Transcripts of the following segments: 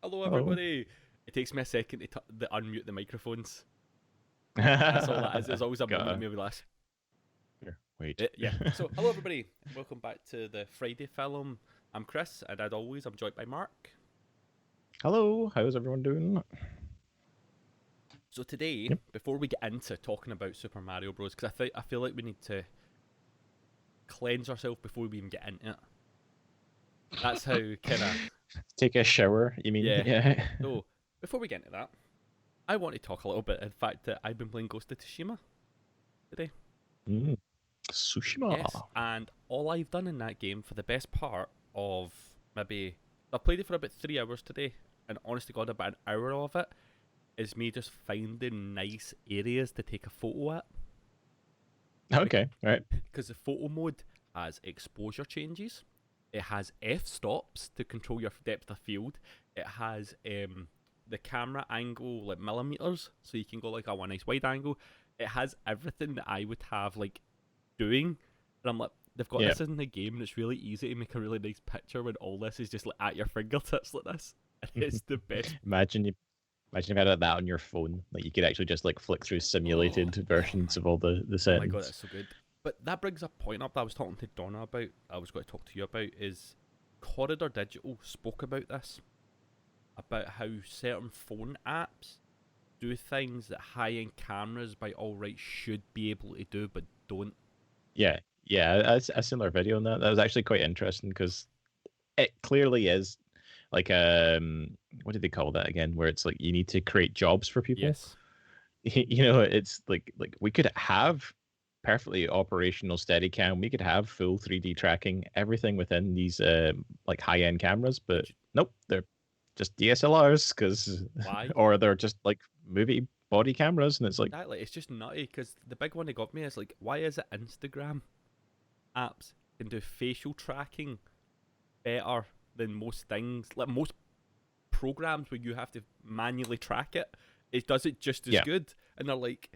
Hello, Hello. everybody. It takes me a second to unmute the microphones. That's all that is. There's always a moment of Gotta- me realize. Here, wait. Yeah. So, hello, everybody. Welcome back to the Friday film. I'm Chris, and as always, I'm joined by Mark. Hello, how's everyone doing? So today, Yep. before we get into talking about Super Mario Bros, because I feel like we need to cleanse ourselves before we even get into it. That's how kind of Take a shower, you mean? yeah. Yeah. So before we get into that, I want to talk a little bit. In fact, that I've been playing Ghost of Tsushima today. Mm. Tsushima. Yes, and all I've done in that game for the best part of maybe I played it for about 3 hours today, and honest to God, about an hour of it is me just finding nice areas to take a photo at. Okay, right. Because the photo mode has exposure changes, it has f-stops to control your depth of field, it has the camera angle like millimeters, so you can go like a nice wide angle. It has everything that I would have like doing, and I'm like, they've got Yeah. this in the game, and it's really easy to make a really nice picture when all this is just like at your fingertips like this, and it's the best. Imagine if you had that on your phone. Like you could actually just like flick through simulated versions of all the Oh my god, settings. that's so good. But that brings a point up that I was talking to Donna about. I was going to talk to you about is Corridor Digital spoke about this, about how certain phone apps do things that high-end cameras by all rights should be able to do, but don't. Yeah, yeah. A similar video on that. That was actually quite interesting because it clearly is like what did they call that again? Where it's like you need to create jobs for people. Yes. It's like we could have perfectly operational Steadicam. We could have full 3D tracking, everything within these like high end cameras, but nope, they're just DSLRs because, Why? or they're just like movie body cameras, and it's like, Exactly. It's just nutty because the big one that got me is like, why is it Instagram apps can do facial tracking better than most things? Like most programs where you have to manually track it, it does it just as yeah, good. And they're like,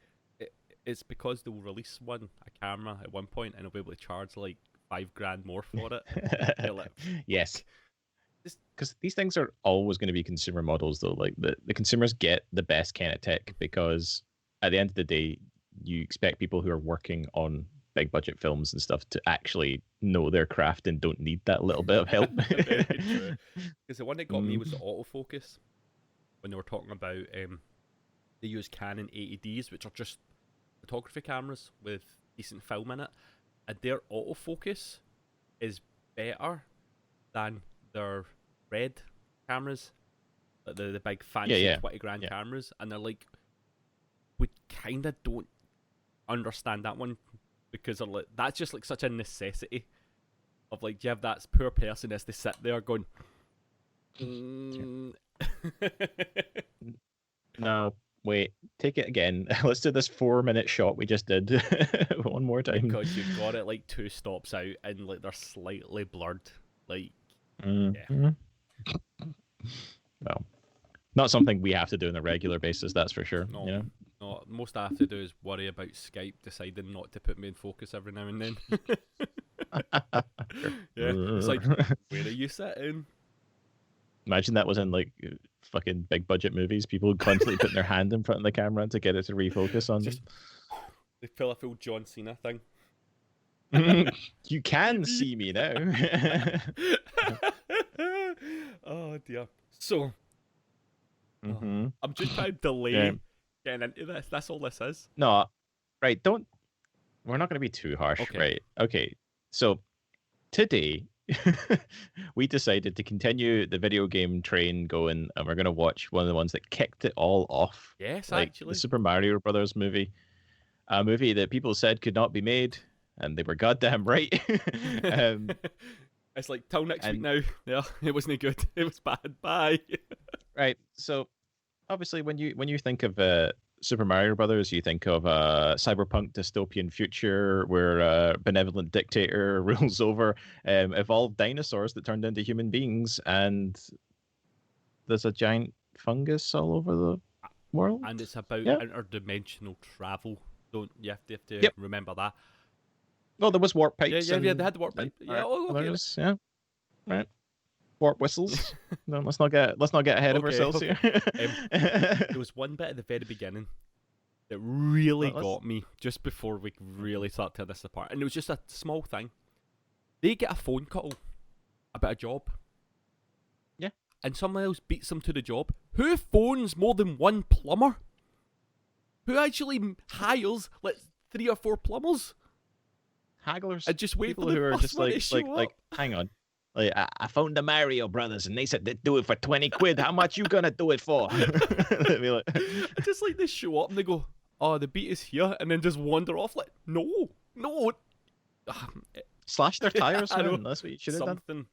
it's because they'll release a camera at one point, and they'll be able to charge like $5,000 more for it. You're like, yes, fuck. Just, because these things are always going to be consumer models, though. Like the consumers get the best kind of tech because at the end of the day, you expect people who are working on big budget films and stuff to actually know their craft and don't need that little bit of help. very true. Because the one that got me was the Mm. autofocus when they were talking about they use Canon 80Ds, which are just photography cameras with decent film in it, and their autofocus is better than their red cameras, like the big Yeah, fancy yeah, 20 grand yeah. cameras, and they're like, we kind of don't understand that one because they're like, that's just like such a necessity of like you have that poor person as they sit there going, mm. No, wait, take it again. Let's do this 4 minute shot we just did one more time. Because you got it like two stops out and like they're slightly blurred, like yeah. Mhm. Well, not something we have to do on a regular basis, that's for sure. No, no. Most I have to do is worry about Skype deciding not to put me in focus every now and then. Yeah, it's like, where are you sitting? Imagine that was in like fucking big budget movies. People constantly putting their hand in front of the camera to get it to refocus on Just they pull a full John Cena thing. them. You can TV. see me now. Oh dear. So Hmm. I'm just trying to delay Yeah. getting into this. That's all this is. No, right. Don't. We're not going to be too harsh, Okay. right? Okay. So today we decided to continue the video game train going, and we're going to watch one of the ones that kicked it all off, Yes, like the actually. Super Mario Brothers movie, a movie that people said could not be made, and they were goddamn right. um, It's like till next week and now. Yeah, it wasn't good. It was bad. Bye. right, so obviously when you think of Super Mario Brothers, you think of a cyberpunk dystopian future where a benevolent dictator rules over evolved dinosaurs that turned into human beings, and there's a giant fungus all over the world. And it's about Yeah. interdimensional travel. Don't you have to Yep. remember that? Well, there was warp Yeah, pipes yeah, yeah. and They had the warp pipe. Yeah. Oh, okay. others. Yeah. Right. sport whistles. No, let's not get ahead of ourselves here. There was one bit at the very beginning that really Let's- got me just before we really start tearing this apart, and it was just a small thing. They get a phone call about a job. Yeah. And someone else beats them to the job. Who phones more than one plumber? Who actually hires like 3 or 4 plumbers? Hagglers. And just wait People for the who are first just one to like show up. hang on. Like I phoned the Mario brothers and they said they'd do it for 20 quid. How much you gonna do it for? They'd be like, Just like they show up and they go, "Oh, the beat is here," and then just wander off like, "No." slash their tires, I know. man. That's what you should have done. Something.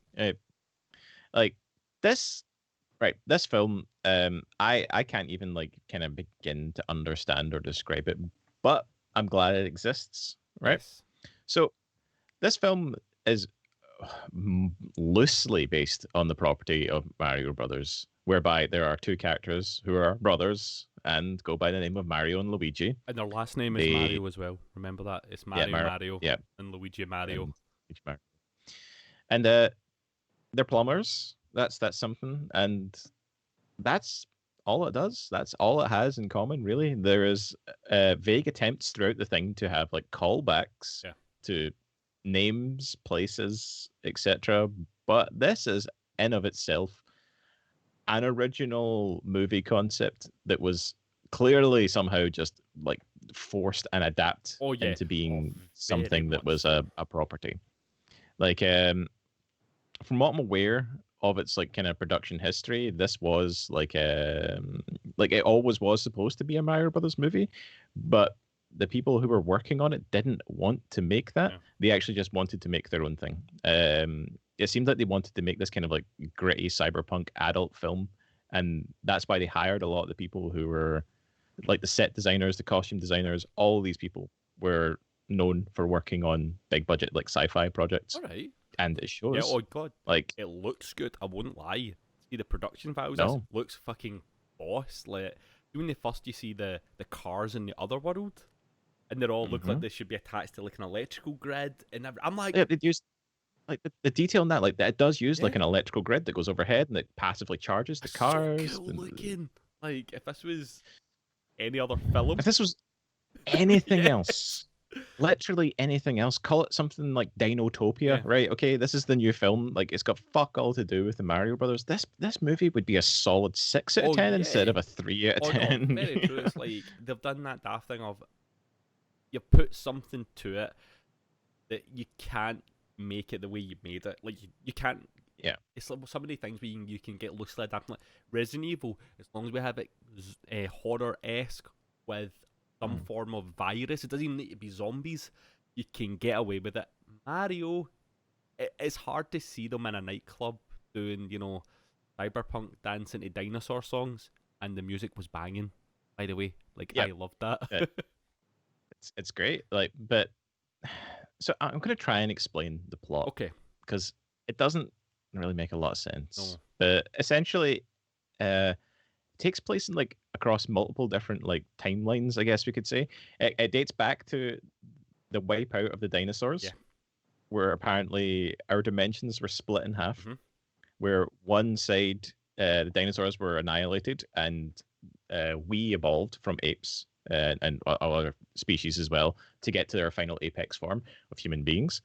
Like this, right? This film, I can't even like kind of begin to understand or describe it, but I'm glad it exists, right? Yes. So this film is loosely based on the property of Mario Brothers, whereby there are 2 characters who are brothers and go by the name of Mario and Luigi. And their last name is Mario as well. Remember that? It's Mario Mario Yeah, and Luigi Mario. Luigi Mario. And they're plumbers. That's something, and that's all it does. That's all it has in common, really. There is vague attempts throughout the thing to have like callbacks to names, places, etc. But this is in of itself an original movie concept that was clearly somehow just like forced and adapt into being something that was a property. Like from what I'm aware of its like kind of production history, this was like it always was supposed to be a Mario Brothers movie, but the people who were working on it didn't want to make that. They actually just wanted to make their own thing. It seemed like they wanted to make this kind of like gritty cyberpunk adult film, and that's why they hired a lot of the people who were like the set designers, the costume designers. All these people were known for working on big budget like sci-fi projects. All right. And it shows. Yeah, oh god. Like it looks good, I wouldn't lie. See the production values, No. looks fucking boss. Like when they first you see the cars in the other world, and they all look like they should be attached to like an electrical grid, and I'm like, yeah, it used like the detail in that, like that it does use like an electrical grid that goes overhead and it passively charges the cars. So cool looking. Like if this was any other film, if this was anything else, literally anything else, call it something like Dinotopia, right? Okay, this is the new film. Like it's got fuck all to do with the Mario Brothers. This movie would be a solid 6 out of 10 instead of a 3 out of 10. No, very true. It's like they've done that daft thing of you put something to it that you can't make it the way you made it. Like you can't. Yeah. It's like so many things where you can get loosely adapted. Like Resident Evil, as long as we have it horror-esque with some form of virus, it doesn't even need to be zombies. You can get away with it. Mario, it's hard to see them in a nightclub doing, cyberpunk dancing to dinosaur songs, and the music was banging. By the way, like I loved that. It's great. Like, but so I'm gonna try and explain the plot. Okay. Because it doesn't really make a lot of sense. No. But essentially, it takes place in like across multiple different like timelines, I guess we could say. It dates back to the wipeout of the dinosaurs, where apparently our dimensions were split in half, where one side the dinosaurs were annihilated and we evolved from apes and other species as well to get to their final apex form of human beings.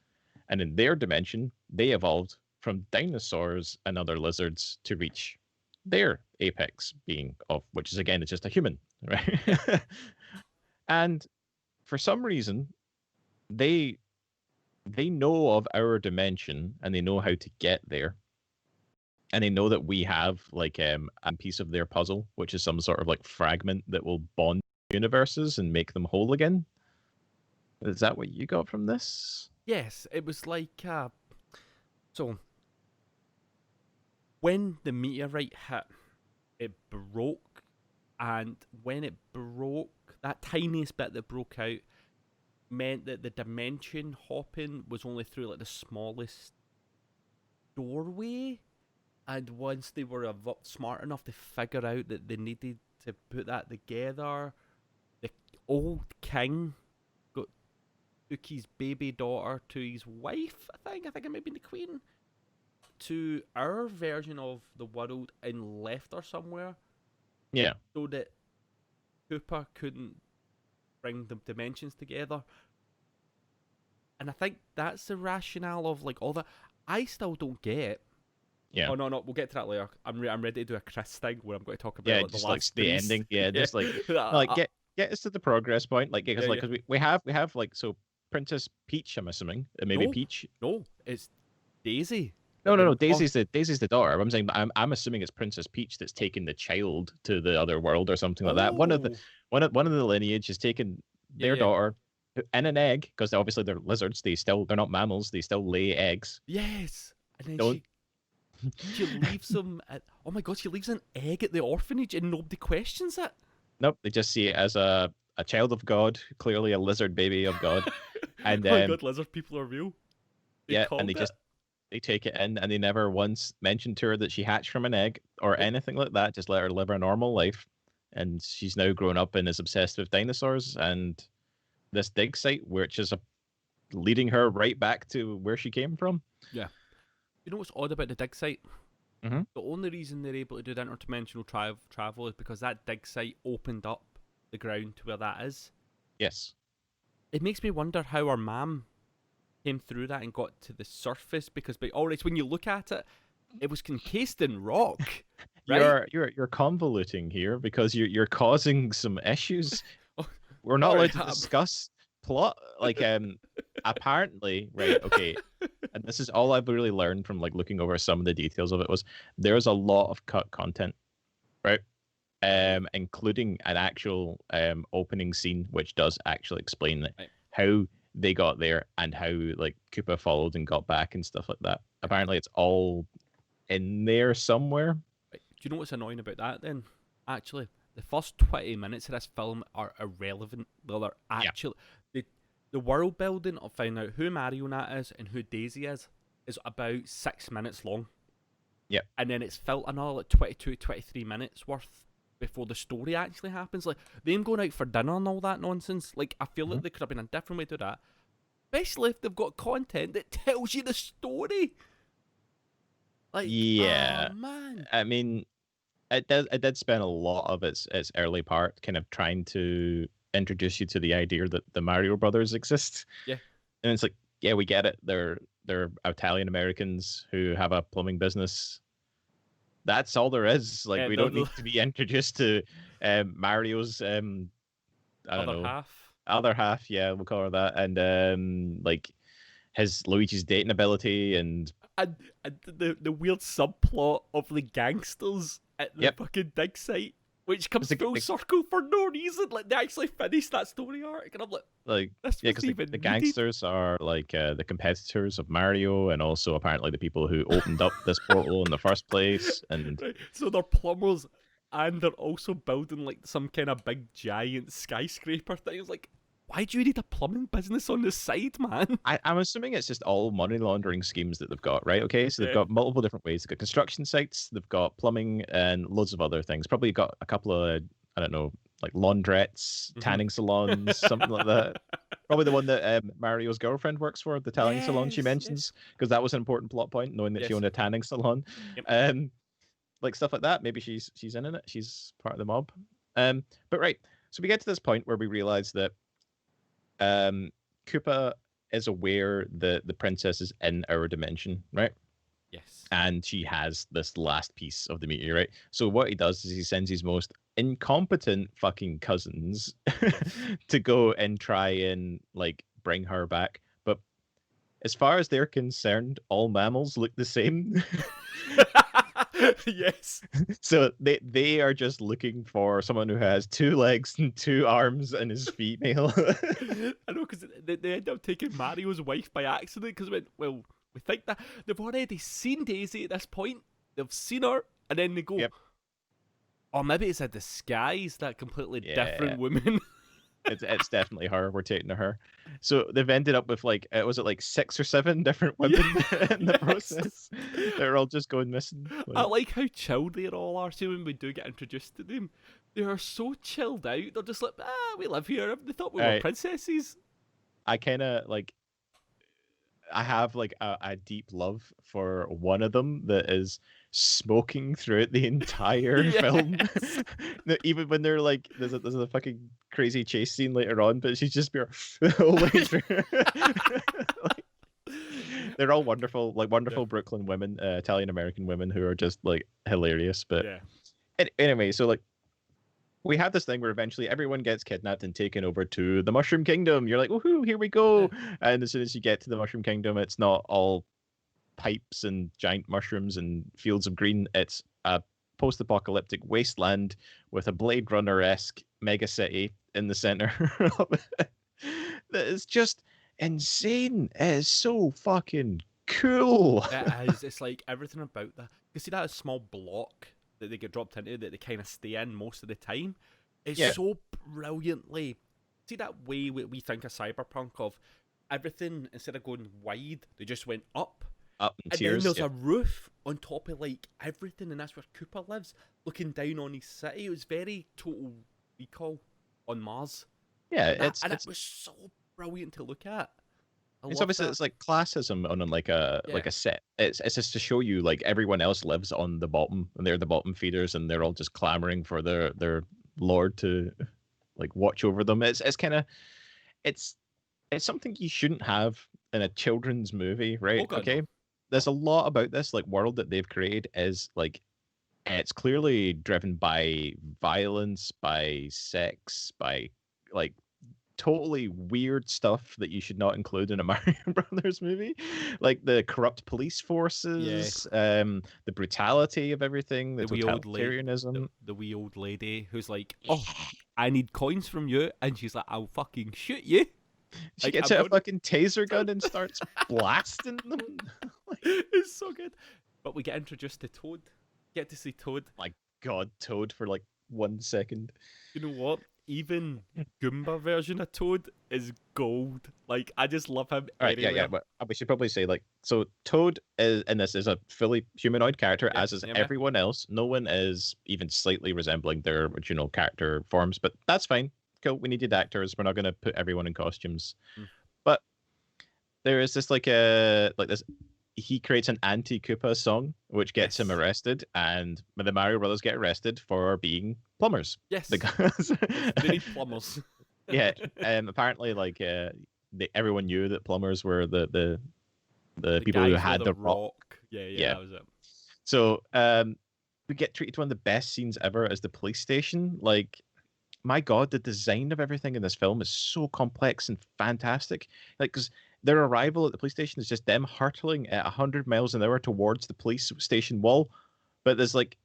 And in their dimension, they evolved from dinosaurs and other lizards to reach their apex being of which is again it's just a human, right? And for some reason they know of our dimension and they know how to get there, and they know that we have like a piece of their puzzle, which is some sort of like fragment that will bond universes and make them whole again. Is that what you got from this? Yes, it was like so when the meteorite hit, it broke, and when it broke, that tiniest bit that broke out meant that the dimension hopping was only through like the smallest doorway, and once they were smart enough to figure out that they needed to put that together, the old king took his baby daughter to his wife, I think it might be the queen, to our version of the world and left her somewhere Yeah. so that Cooper couldn't bring the dimensions together. And I think that's the rationale of like all that. I still don't get. Yeah. Oh no, we'll get to that later. I'm ready to do a Chris thing where I'm going to talk about Yeah, like, the just last like the ending. Yeah, just like get us to the progress point. Like because yeah. we have like so Princess Peach, I'm assuming. Maybe No, Peach. no, it's Daisy. No. Daisy's the daughter. I'm saying I'm assuming it's Princess Peach that's taken the child to the other world or something like that. One of the lineage is taken their daughter in an egg because obviously they're lizards. They're not mammals. They still lay eggs. Yes, and then Don't she leaves them at, oh my god, she leaves an egg at the orphanage and nobody questions it. Nope, they just see it as a child of God, clearly a lizard baby of God. And Oh my god, lizard people are real. and they take it in, and they never once mentioned to her that she hatched from an egg or anything like that. Just let her live her normal life, and she's now grown up and is obsessed with dinosaurs and this dig site, which is leading her right back to where she came from. Yeah. You know what's odd about the dig site? Mm-hmm. The only reason they're able to do the interdimensional travel is because that dig site opened up the ground to where that is. Yes. It makes me wonder how our mom came through that and got to the surface, because alright, when you look at it, it was encased in rock. Right? You're convoluting here because you're causing some issues. Oh, We're not allowed to discuss plot. Like apparently, right, okay. And this is all I've really learned from like looking over some of the details of it was there's a lot of cut content, right? Including an actual opening scene which does actually explain how they got there and how like Koopa followed and got back and stuff like that. Apparently it's all in there somewhere. Do you know what's annoying about that then? Actually, the first 20 minutes of this film are irrelevant. Well, they're actually the world building of finding out who Marionette is and who Daisy is about 6 minutes long. Yeah. And then it's felt another like 22, 23 minutes worth before the story actually happens. Like, them going out for dinner and all that nonsense. Like, I feel like there could have been a different way to do that. Especially if they've got content that tells you the story. Like, yeah. oh, man. I mean, it did spend a lot of its early part kind of trying to introduce you to the idea that the Mario brothers exist. Yeah. And it's like, yeah, we get it. They're Italian Americans who have a plumbing business. That's all there is. Like, we don't need to be introduced to Mario's other half. Yeah, we'll call her that. And like his Luigi's dating ability and the weird subplot of the gangsters at the fucking dig site, which comes full circle for no reason. Like, they actually finished that story arc, and I'm like this yeah, because the gangsters are like the competitors of Mario, and also apparently the people who opened up this portal in the first place. And right. So they're plumbers, and they're also building like some kind of big giant skyscraper thing. It's like, why do you need a plumbing business on the side, man? I'm assuming it's just all money laundering schemes that they've got, right? Okay, so they've got multiple different ways. They've got construction sites, they've got plumbing, and loads of other things. Probably got a couple of, I don't know, like laundrettes, tanning salons, something like that. Probably the one that Mario's girlfriend works for, the tanning salon she mentions, because that was an important plot point, knowing that she owned a tanning salon. Yep. Like stuff like that. Maybe she's in it. She's part of the mob. But right, so we get to this point where we realize that Koopa is aware that the princess is in our dimension, right? Yes. And she has this last piece of the meteorite. So what he does is he sends his most incompetent fucking cousins to go and try and like bring her back. But as far as they're concerned, all mammals look the same. Yes. So they are just looking for someone who has 2 legs and 2 arms and is female. I know, because they end up taking Mario's wife by accident, because we think that they've already seen Daisy at this point. They've seen her, and then they go, or maybe it's a disguise, that completely different woman. It's definitely her. We're taking to her. So they've ended up with like, was it like 6 or 7 different women in the process? They're all just going missing. I like how chilled they all are. See, when we do get introduced to them, they are so chilled out. They're just like, we live here. They thought we were princesses. I kind of like, I have like a deep love for one of them that is smoking throughout the entire film. Yes. Even when they're like, there's a fucking crazy chase scene later on, but she's just pure the whole way through. Like, they're all wonderful, like Yeah. wonderful Brooklyn women, Italian American women who are just like hilarious. But Yeah. anyway, so like we have this thing where eventually everyone gets kidnapped and taken over to the Mushroom Kingdom. You're like, woohoo, here we Yeah. go. And as soon as you get to the Mushroom Kingdom, it's not all pipes and giant mushrooms and fields of green. It's a post-apocalyptic wasteland with a Blade Runner-esque mega city in the center of it. That is just insane. It is so fucking cool. It is. It's like everything about that. You see that small block that they get dropped into that they kind of stay in most of the time. It's Yeah. so brilliantly. See that way we think of cyberpunk of everything instead of going wide, they just went up. Up in And tiers. then there's Yeah. a roof on top of like everything, and that's where Cooper lives, looking down on his city. It was very Total Recall on Mars. Yeah, And it's it was so brilliant to look at. I it's love obviously that. it's like classism on like a Yeah. like a set. It's just to show you like everyone else lives on the bottom and they're the bottom feeders and they're all just clamoring for their lord to like watch over them. It's kind of it's it's something you shouldn't have in a children's movie, Oh right? god, Okay. no. There's a lot about this like world that they've created is like it's clearly driven by violence, by sex, by like totally weird stuff that you should not include in a Mario Brothers movie, like the corrupt police forces, the brutality of everything, the The wee old totalitarianism. the wee old lady who's like, Yeah. "Oh, I need coins from you," and she's like, "I'll fucking shoot you." She Like, gets I'm out a going. fucking taser gun and starts blasting them. It's so good. But we get introduced to Toad. Get to see Toad. My God, Toad for like 1 second. You know what? Even Goomba version of Toad is gold. Like, I just love him All right, anywhere. but we should probably say like so. Toad is in this is a fully humanoid character, Yeah, as is yeah. everyone else. No one is even slightly resembling their original character forms, but that's fine. Cool. We needed actors. We're not going to put everyone in costumes. Mm. But there is this like a like this. He creates an anti-Koopa song, which gets him Yes. arrested, and the Mario Brothers get arrested for being plumbers. Yes. Because They need plumbers. yeah, apparently like everyone knew that plumbers were the people guys who with had the rock. rock. Yeah, Yeah. that was it. So we get treated to one of the best scenes ever as the police station. Like, my God, the design of everything in this film is so complex and fantastic. Like, because their arrival at the police station is just them hurtling at 100 miles an hour towards the police station wall. But there's like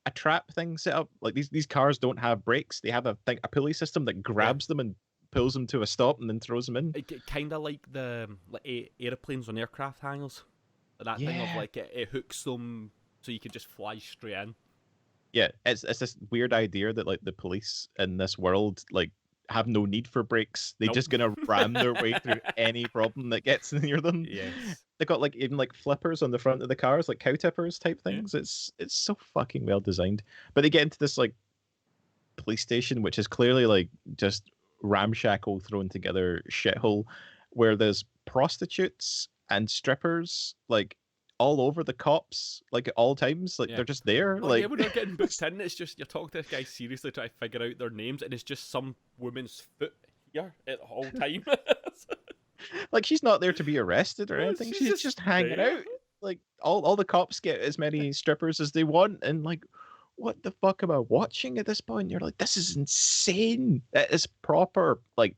a trap thing set up. Like these cars don't have brakes. They have a pulley system that grabs them and pulls them to a stop and then throws them in. Kind of like the airplanes on aircraft hangars. That thing of Yeah. like it hooks them so you can just fly straight in. Yeah, it's this weird idea that like the police in this world like have no need for brakes. They're Nope. just gonna ram their way through any problem that gets near them. Yes. They got like even like flippers on the front of the cars, like cow tippers type Yeah. things. It's so fucking well designed. But they get into this like police station, which is clearly like just ramshackle thrown together shithole, where there's prostitutes and strippers like all over the cops, like at all times. Like Yeah. they're just there. Oh like yeah, we're not getting booked in. It's just you're talking to this guy seriously trying to figure out their names, and it's just some woman's foot here at all time. like she's not there to be arrested or No, anything. she's She's just just hanging there. out. Like all the cops get as many strippers as they want, and like, what the fuck am I watching at this point? You're like, this is insane. That is proper. Like,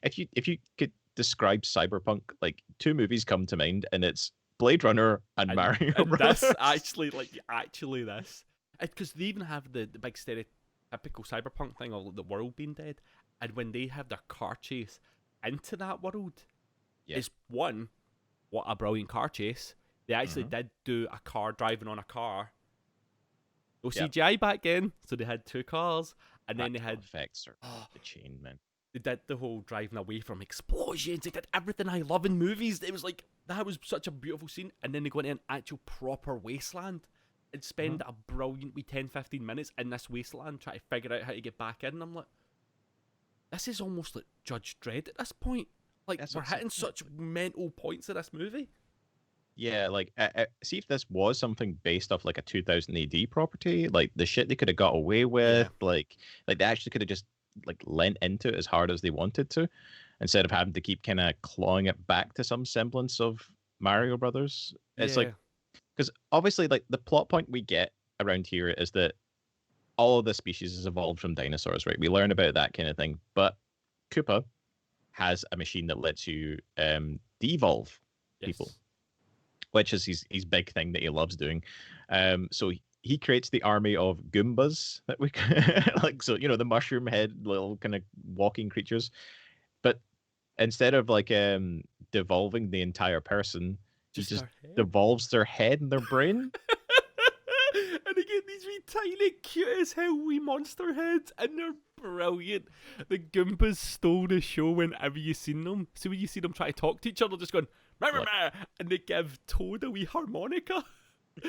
if you could describe cyberpunk, like two movies come to mind, and it's Blade Runner and Mario and Brothers. this actually this, because they even have the big stereotypical cyberpunk thing of the world being dead, and when they have their car chase into that world, Yeah. is one, what a brilliant car chase. They actually did do a car driving on a car. No Yep. CGI back then, so they had two cars, and then they Practical had effects are the chain, man. they did the whole driving away from explosions. They did everything I love in movies. It was like that was such a beautiful scene, and then they go into an actual proper wasteland and spend a brilliant wee 10-15 minutes in this wasteland trying to figure out how to get back in. And I'm like, this is almost like Judge Dredd at this point. Like, That's we're what's so hitting good. such mental points in this movie. Yeah, like see if this was something based off like a 2000 AD property, like the shit they could have got away Yeah. with, like they actually could have just like lent into it as hard as they wanted to, instead of having to keep kind of clawing it back to some semblance of Mario Brothers. It's Yeah. like because obviously like the plot point we get around here is that all of the species has evolved from dinosaurs, right? We learn about that kind of thing, but Koopa has a machine that lets you de-evolve people, Yes. which is his big thing that he loves doing. So he creates the army of Goombas that we like. So the mushroom head little kind of walking creatures. But instead of like devolving the entire person, he Just just our head. devolves their head and their brain. And they get these wee tiny, cute as hell wee monster heads, and they're brilliant. The Goombas stole the show whenever you seen them. So when you see them try to talk to each other, just going, "Meh, meh, Like- meh," and they give Toad a wee harmonica.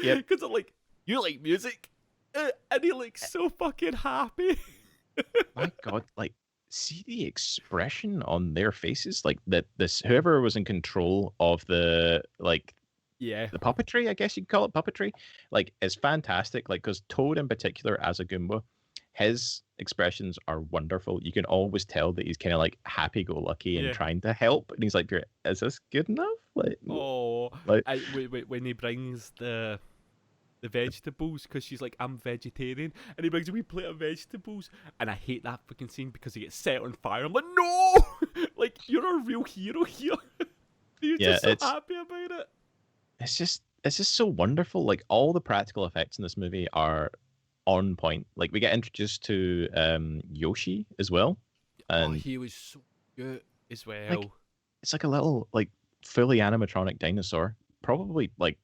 Yep. Because they're like, "You like music?" And he looks so fucking happy. My God, like see the expression on their faces, like that this whoever was in control of the Yeah. the puppetry, I guess you'd call it puppetry, like is fantastic. Like because Toad in particular as a Goomba, his expressions are wonderful. You can always tell that he's kind of like happy-go-lucky and Yeah. trying to help, and he's like, "Is this good enough?" Oh, Like- when he brings the vegetables, because she's like, "I'm vegetarian," and he brings a wee plate of vegetables, and I hate that fucking scene because he gets set on fire. I'm like, no, like you're a real hero here. You're Yeah, just so it's- happy about it. it's just so wonderful. Like all the practical effects in this movie are on point. Like we get introduced to Yoshi as well, and He was so good as well. it's like a little like fully animatronic dinosaur, probably like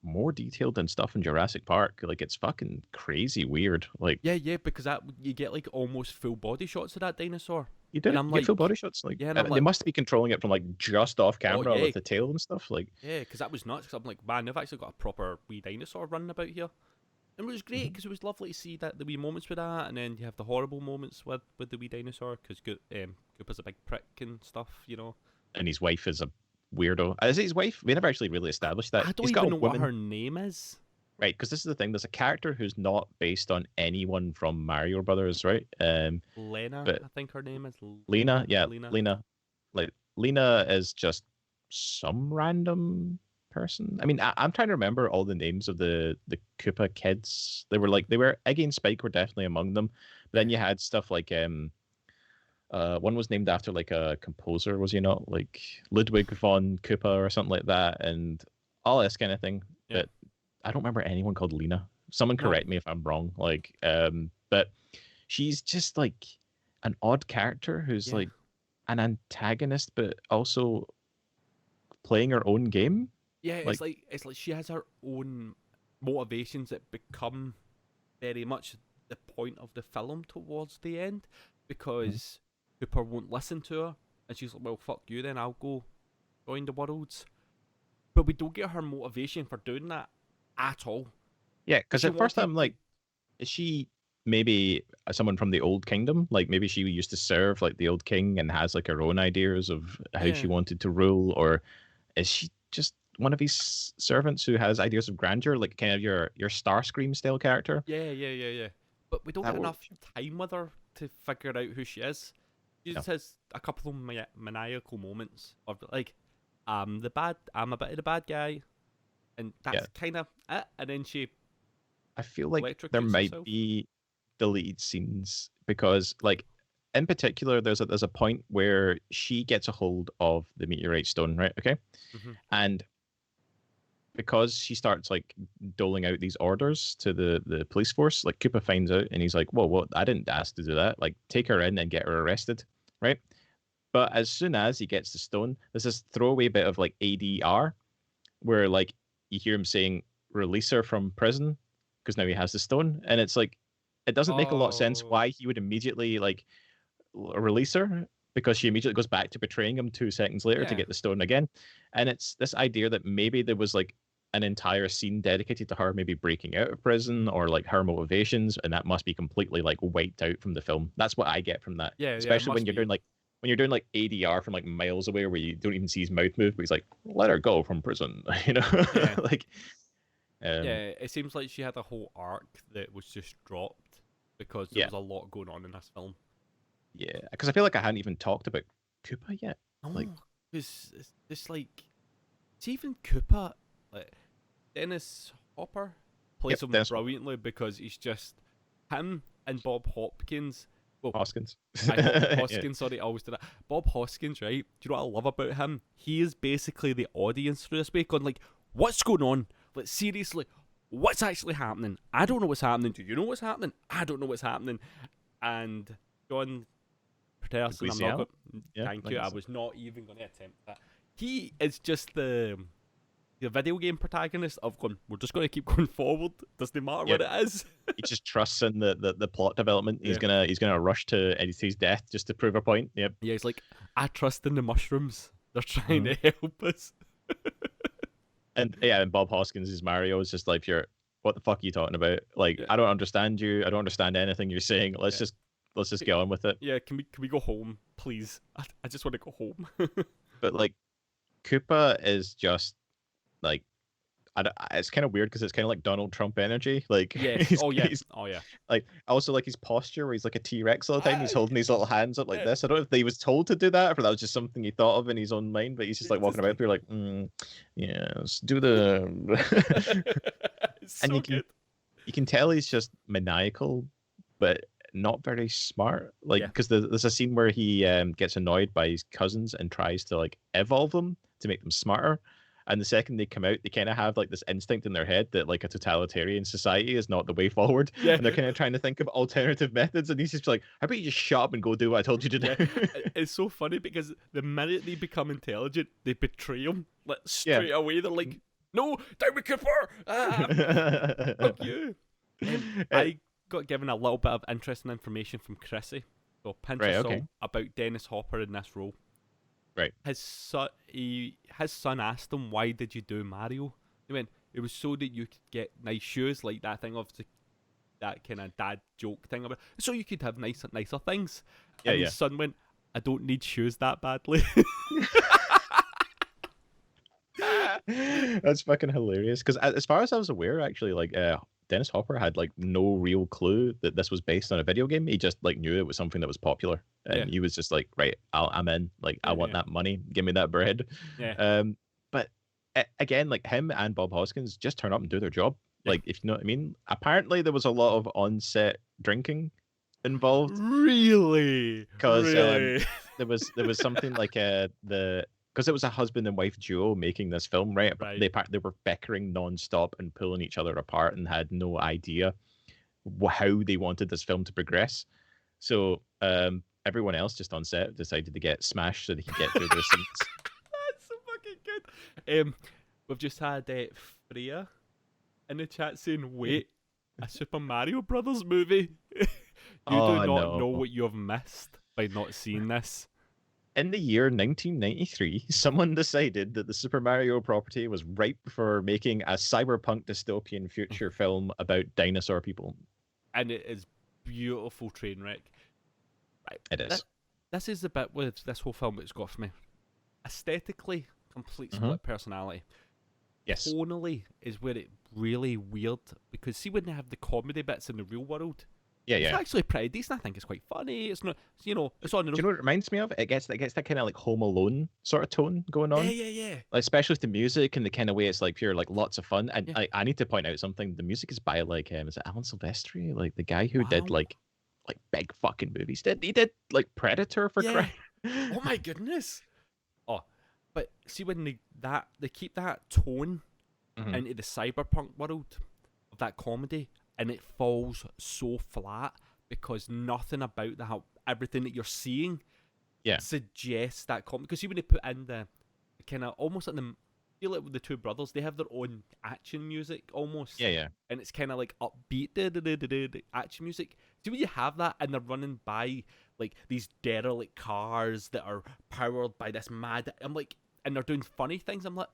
more detailed than stuff in Jurassic Park. Like it's fucking crazy weird. Like Yeah, because that you get like almost full body shots of that dinosaur. you did and it. I'm You get full like- body shots. Like yeah, and I'm they like- must be controlling it from like just off camera yeah. with the tail and stuff. Like Yeah, because that was nuts. Because I'm like, man, they've actually got a proper wee dinosaur running about here. And it was great because it was lovely to see that the wee moments with that, and then you have the horrible moments with the wee dinosaur because Koopa's a big prick and stuff, and his wife is a weirdo. Is it his wife? We never actually really established that. I don't He's got even a know what woman. her name is. Right, because this is the thing. There's a character who's not based on anyone from Mario Brothers, right? Lena, But- I think her name is. Lena, yeah, Lena. Like Lena is just some random person. I mean, I'm trying to remember all the names of the Koopa kids. They were Iggy and Spike were definitely among them. But then you had stuff like one was named after like a composer, was he not? Like Ludwig von Koopa or something like that, and all this kind of thing. Yeah. But I don't remember anyone called Lena. Someone No. correct me if I'm wrong. Like, but she's just like an odd character who's Yeah. like an antagonist, but also playing her own game. Yeah, it's like she has her own motivations that become very much the point of the film towards the end, because Cooper won't listen to her, and she's like, "Well, fuck you, then I'll go join the worlds." But we don't get her motivation for doing that at all. Yeah, because She at first wanted I'm like, is she maybe someone from the old kingdom? Like maybe she used to serve like the old king and has like her own ideas of how she Yeah. wanted to rule, or is she just one of his servants who has ideas of grandeur, like kind of your Starscream style character? Yeah. But we don't That get will- enough time with her to figure out who she is. She just has a couple of maniacal moments of like, I'm a bit of the bad guy, and that's kind of it. And then she, I feel like there electrocutes might herself. be deleted scenes because, like, in particular, there's a point where she gets a hold of the meteorite stone, right? Okay, Mhm. and because she starts like doling out these orders to the police force, like Koopa finds out and he's like, "Whoa, what? I didn't ask to do that. Like, take her in and get her arrested, right?" But as soon as he gets the stone, there's this throwaway bit of like ADR where like you hear him saying, "Release her from prison," because now he has the stone, and it's like it doesn't make a lot of sense Oh. why he would immediately like release her, because she immediately goes back to betraying him 2 seconds later to Yeah. get the stone again. And it's this idea that maybe there was like an entire scene dedicated to her maybe breaking out of prison or like her motivations, and that must be completely like wiped out from the film. That's what I get from that. Yeah, Especially when must you're be. doing like when you're doing like ADR from like miles away, where you don't even see his mouth move, but he's like, "Let her go from prison," you know, Yeah. like, Yeah, it seems like she had a whole arc that was just dropped because there yeah, was a lot going on in this film. yeah, because I feel like I hadn't even talked about Koopa yet. Like, No, because it's just like, it's even Cooper, like Dennis Hopper plays yep, him Dennis brilliantly because he's just him and Bob Hopkins. Well, Hoskins. Hoskins, sorry, I always do that. Bob Hoskins, right? Do you know what I love about him? He is basically the audience through this way, going like, "What's going on? Like seriously, what's actually happening? I don't know what's happening. Do you know what's happening? I don't know what's happening." And John Peterson, I'm not Guisiel? going. Yeah, Thank I you. I guess. was not even going to attempt that. He is just the video game protagonist of going. We're just going to keep going forward. Doesn't matter Yep. what it is. He just trusts in the plot development. Yeah. He's gonna rush to Eddie's death just to prove a point. Yep. Yeah, he's like, I trust in the mushrooms. They're trying Mhm. to help us. And yeah, and Bob Hoskins is Mario. Is just like, you're, what the fuck are you talking about? Like, Yeah. I don't understand you. I don't understand anything you're saying. Yeah. Let's just get on with it. Yeah, can we go home, please? I just want to go home. But like, Koopa is just like, it's kind of weird because it's kind of like Donald Trump energy. Like, Yes. Oh yeah. he's Oh yeah. like, I also like his posture where he's like a T-Rex all the time. He's holding his little hands up like Yeah. this. I don't know if he was told to do that, or that was just something he thought of in his own mind. But he's just like It's walking just about there like, yeah, let's do the. it's And so good. you can tell he's just maniacal, but not very smart. Like, Yeah. because there's a scene where he gets annoyed by his cousins and tries to like evolve them to make them smarter. And the second they come out, they kind of have like this instinct in their head that like a totalitarian society is not the way forward. Yeah. And they're kind of trying to think of alternative methods. And he's just like, how about you just shut up and go do what I told you to do? Yeah. It's so funny because the minute they become intelligent, they betray him. Like straight away, they're like, "No, down with Cooper! Ah, fuck you!" I got given a little bit of interesting information from Chrissy, so pinch Right, of okay. salt, about Dennis Hopper in this role. Right. His son asked him, "Why did you do Mario?" He went, "It was so that you could get nice shoes, like that thing of that kind of dad joke thing about, so you could have nicer things." Yeah, And yeah. his son went, "I don't need shoes that badly." That's fucking hilarious. Because as far as I was aware, actually, like Dennis Hopper had like no real clue that this was based on a video game. He just like knew it was something that was popular, and Yeah. he was just like, right, I'm in. Like, I want Yeah. that money. Give me that bread. Yeah. But again, like him and Bob Hoskins just turn up and do their job. Yeah. Like, if you know what I mean. Apparently, there was a lot of on-set drinking involved. Really? Because Really? there was something like because it was a husband and wife duo making this film, right? But Right. they were bickering nonstop and pulling each other apart and had no idea how they wanted this film to progress. So everyone else just on set decided to get smashed so they could get through their scenes. That's so fucking good. We've just had Freya in the chat saying, "Wait, a Super Mario Brothers movie? You do Oh, not know no. what you have missed by not seeing this." In the year 1993, someone decided that the Super Mario property was ripe for making a cyberpunk dystopian future film about dinosaur people. And it is beautiful train wreck. Right. It is. This is the bit with this whole film that's got for me. Aesthetically, complete split personality. Yes. Tonally is where it really weird, because see when they have the comedy bits in the real world, Yeah, it's yeah. actually pretty decent. I think it's quite funny. It's not, it's on the Do you know what it reminds me of? It gets that kind of like Home Alone sort of tone going on. yeah. Like, especially with the music and the kind of way it's like pure like lots of fun. And Yeah. I need to point out something. The music is by like is it Alan Silvestri? Like the guy who did Wow. like big fucking movies. He did like Predator for Yeah. crying. Oh my goodness. Oh, but see when they keep that tone Mhm. into the cyberpunk world of that comedy, and it falls so flat because nothing about everything that you're seeing Yeah. suggests that comedy. Because see when they put in the kind of almost like feel like with the two brothers, they have their own action music almost. Yeah, yeah. And it's kind of like upbeat action music. See when you have that and they're running by like these derelict cars that are powered by this mad. I'm like, and they're doing funny things. I'm like,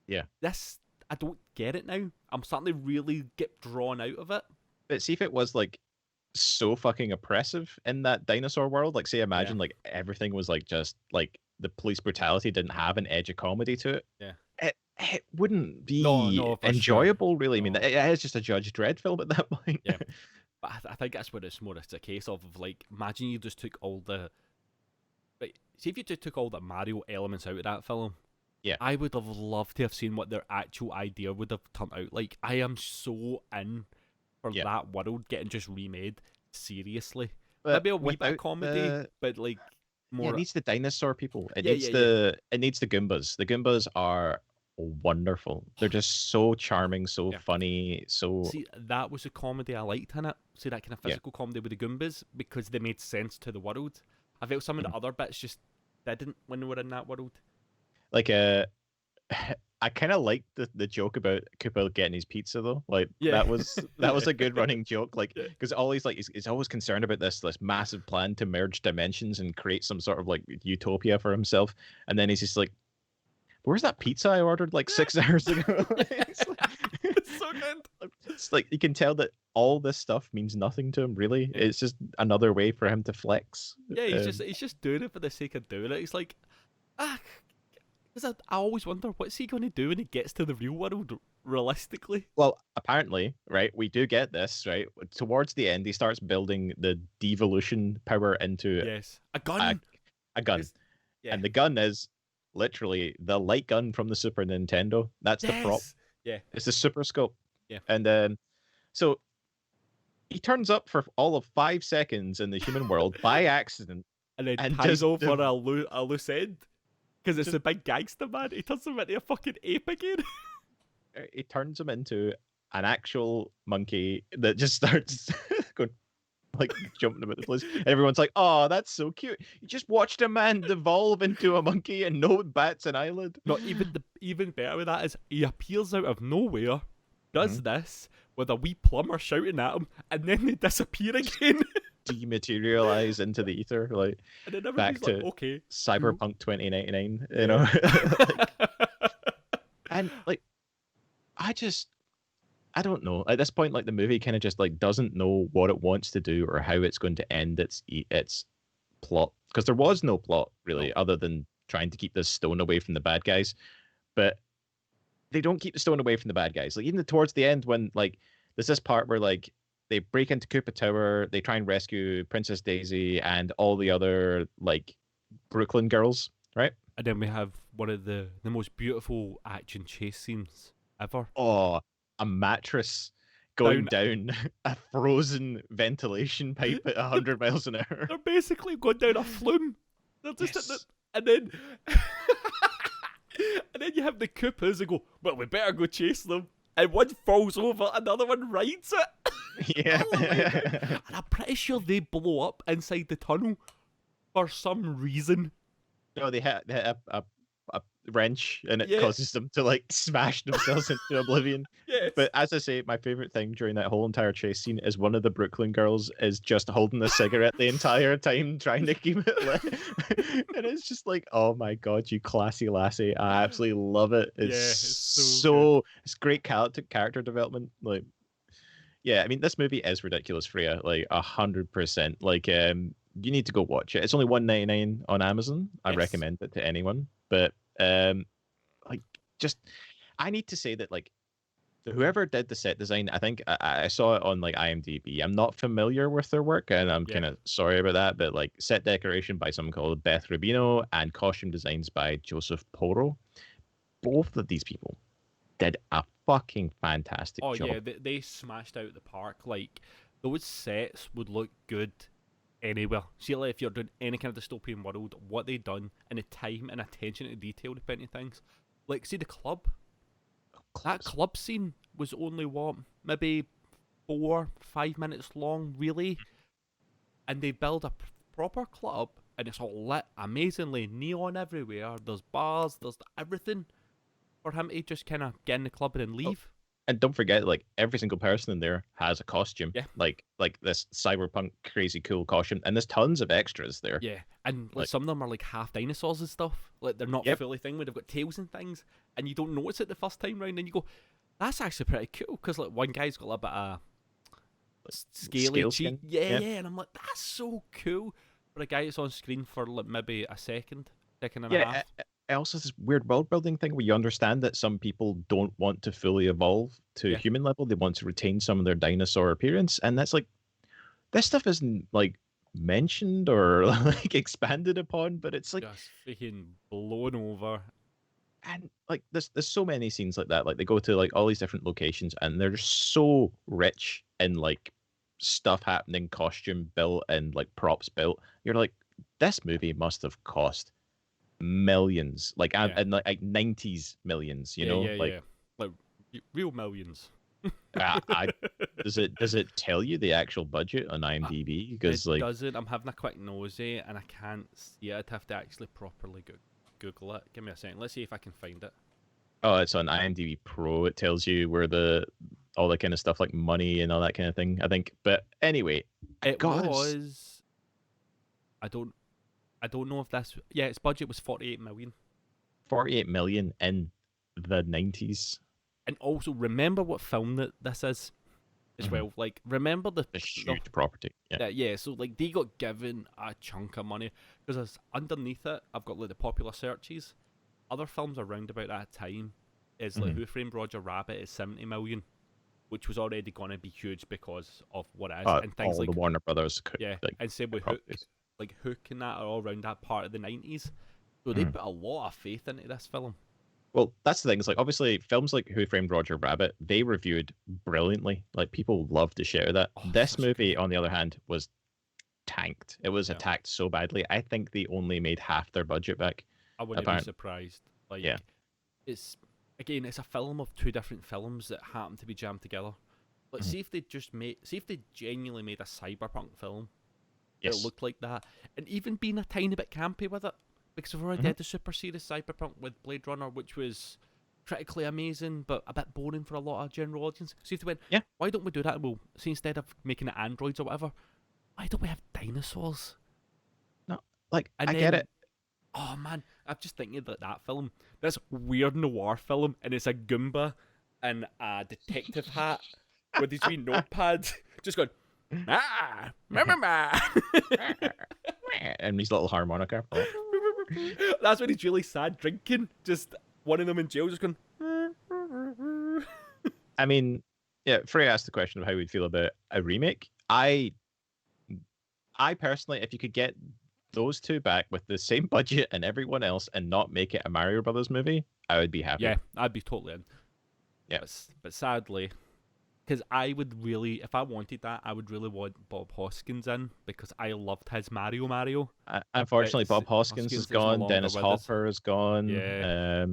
Yeah. this, I don't get it now. I'm starting to really get drawn out of it. But see if it was like so fucking oppressive in that dinosaur world. Like, say, Yeah, imagine like everything was like just like the police brutality didn't have an edge of comedy to it. yeah. It wouldn't No, be no, for sure. enjoyable, really. I mean, No, it is just a Judge Dredd film at that point. yeah. But I think that's what it's more. It's a case of like, imagine you just took all the, like, see if you just took all the Mario elements out of that film. Yeah. I would have loved to have seen what their actual idea would have turned out like. I am so in for Yeah. that world getting just remade. Seriously, But maybe a wee bit of without comedy, the but like yeah, it more. needs the dinosaur people. It Yeah, needs yeah, yeah. it needs the Goombas. The Goombas are wonderful. They're just so charming, so Yeah. funny, so See, that was the comedy I liked in it. See, that kind of yeah. physical comedy with the Goombas because they made sense to the world. I felt some of the Mhm. other bits just didn't when they were in that world. Like I kind of liked the joke about Cooper getting his pizza though. Like Yeah. that was a good running joke. Like Yeah. because always like he's always concerned about this massive plan to merge dimensions and create some sort of like utopia for himself. And then he's just like, "Where's that pizza I ordered like 6 hours ago?" It's like, It's so good. it's like you can tell that all this stuff means nothing to him. Really, Yeah. it's just another way for him to flex. Yeah, Um, he's just doing it for the sake of doing it. He's like, ah, because I always wonder what's he going to do when he gets to the real world, realistically. Well, apparently, right, we do get this, right? Towards the end, he starts building the devolution power into Yes, a gun. a gun. Is- yeah. And the gun is literally the light gun from the Super Nintendo. That's the prop. Yes. Yeah. It's the Super Scope. Yeah. And so he turns up for all of 5 seconds in the human world by accident And then and ties just over a loose end. Because it's just- a big gangster man. He turns him into a fucking ape again. he turns him into an actual monkey that just starts going like jumping about the place. And everyone's like, "Oh, that's so cute! You just watched a man devolve into a monkey and no bats an eyelid." Not even better with that is he appears out of nowhere, does this with a wee plumber shouting at him, and then they disappear again. Dematerialize into the ether, like And then back everybody's like, to okay. Cyberpunk 2099. You know, and like I don't know. At this point, like the movie kind of just like doesn't know what it wants to do or how it's going to end its plot, because there was no plot really other than trying to keep this stone away from the bad guys. But they don't keep the stone away from the bad guys. Like even towards the end, when like there's this part where like they break into Koopa Tower, they try and rescue Princess Daisy and all the other like Brooklyn girls, right? And then we have one of the most beautiful action chase scenes ever. Oh, a mattress going down a frozen ventilation pipe at 100 miles an hour. They're basically going down a flume. They're just at Yes. and then and then you have the Koopas and go, well, we better go chase them. And one falls over, another one rides it. Yeah. Oh my God. And I'm pretty sure they blow up inside the tunnel for some reason. No, they hit a wrench and it Yeah. causes them to like smash themselves into oblivion. Yes. But as I say, my favorite thing during that whole entire chase scene is one of the Brooklyn girls is just holding a cigarette the entire time, trying to keep it lit. And it's just like, oh my god, you classy lassie! I absolutely love it. It's, Yeah, it's so it's great character development. Like, yeah, I mean, this movie is ridiculous, Freya. Like 100%. Like, you need to go watch it. It's only $1.99 on Amazon. I Yes. recommend it to anyone. But like, just I need to say that like whoever did the set design, I think I saw it on like IMDb. I'm not familiar with their work, and I'm Yeah. kind of sorry about that. But like set decoration by someone called Beth Rubino and costume designs by Joseph Poro. Both of these people did a fucking fantastic Oh job. yeah, they smashed out the park. Like those sets would look good anywhere. See, like if you're doing any kind of dystopian world, what they done and the time and attention to detail to put into things. Like, see the club. That club scene was only what, maybe 4-5 minutes long, really, and they build a proper club, and it's all lit amazingly, neon everywhere. There's bars, there's everything for him to just kind of get in the club and then leave. And don't forget, like every single person in there has a costume. Yeah. Like this cyberpunk crazy cool costume, and there's tons of extras there. Yeah, and like, Like- some of them are like half dinosaurs and stuff. Like they're not Yep. fully thing where they've got tails and things, and you don't notice it the first time round. And you go, "That's actually pretty cool." Because like one guy's got a bit of scaly scale cheek. skin. Yeah, yeah, and I'm like, that's so cool. For a guy that's on screen for like maybe a second and a Yeah, half. it also has this weird world building thing where you understand that some people don't want to fully evolve to Yeah, human level. They want to retain some of their dinosaur appearance, and that's like this stuff isn't like mentioned or like expanded upon, but it's like just freaking blown over. and like there's so many scenes like that. Like they go to like all these different locations and they're just so rich in like stuff happening, costume built and like props built. You're like, this movie must have cost millions, like Yeah, and like 90s millions, you yeah, know? yeah, Like yeah. Like real millions. I does it tell you the actual budget on IMDb? It Because like doesn't. I'm having a quick nosy and I can't see it. I'd have to actually properly Google it. Give me a second. Let's see if I can find it. oh, it's on IMDb Pro. It tells you where the all that kind of stuff like money and all that kind of thing, I think. But anyway, It God, was. I don't. I don't know if that's. Yeah, its budget was 48 million. 48 million in the 90s. And also remember what film that this is as Mhm. well. Like remember A the huge property. Yeah. yeah. So like they got given a chunk of money because underneath it, I've got like the popular searches. Other films around about that time is like Mhm. Who Framed Roger Rabbit is 70 million, which was already going to be huge because of what it is, and things All like the Warner Brothers yeah, like and same with Hook, properties. like Hook and that are all around that part of the 90s. So they Mhm. put a lot of faith into this film. Well, that's the thing. It's like obviously films like Who Framed Roger Rabbit, they reviewed brilliantly. Like people loved the shit out of that. Oh, This such a good movie, film. on the other hand, was tanked. It was Yeah, attacked so badly. I think they only made half their budget back. I wouldn't be Apparently, surprised. Like yeah. it's again, it's a film of two different films that happen to be jammed together. Let's Mhm. see if they see if they genuinely made a cyberpunk film that Yes. looked like that, and even being a tiny bit campy with it, because we've already Mhm. had the super serious cyberpunk with Blade Runner, which was critically amazing but a bit boring for a lot of general audience. See if they went, Yeah. why don't we do that? Well, see, instead of making it androids or whatever, why don't we have dinosaurs? No, like And I get then it. oh man, I'm just thinking that film, this weird noir film, and it's a Goomba in a detective hat with his wee notepad, just going, ah. And his little harmonica. That's when he's really sad drinking. Just one of them in jail, just going. I mean, yeah, Frey asked the question of how we'd feel about a remake. I personally, if you could get those two back with the same budget and everyone else and not make it a Mario Brothers movie, I would be happy. Yeah, I'd be totally in. Yeah. But sadly, because I would really, if I wanted that, I would really want Bob Hoskins in because I loved his Mario. Unfortunately, It's- Bob Hoskins Hoskins is is no gone. longer Dennis with us. Hopper is gone. Yeah.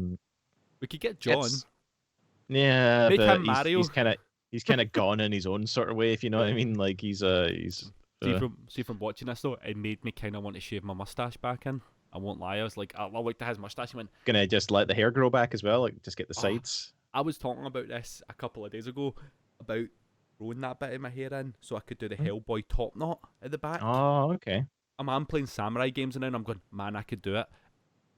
We could get John. Yeah, Make but him Mario. he's kind of gone in his own sort of way, if you know what I mean. Like he's See from watching this though, it made me kind of want to shave my mustache back in. I won't lie. I was like, I looked at his mustache and went, gonna just let the hair grow back as well, like just get the Oh. sides. I was talking about this a couple of days ago about growing that bit of my hair in so I could do the Hellboy top knot at the back. Oh, okay. I'm playing samurai games now and I'm going, man, I could do it.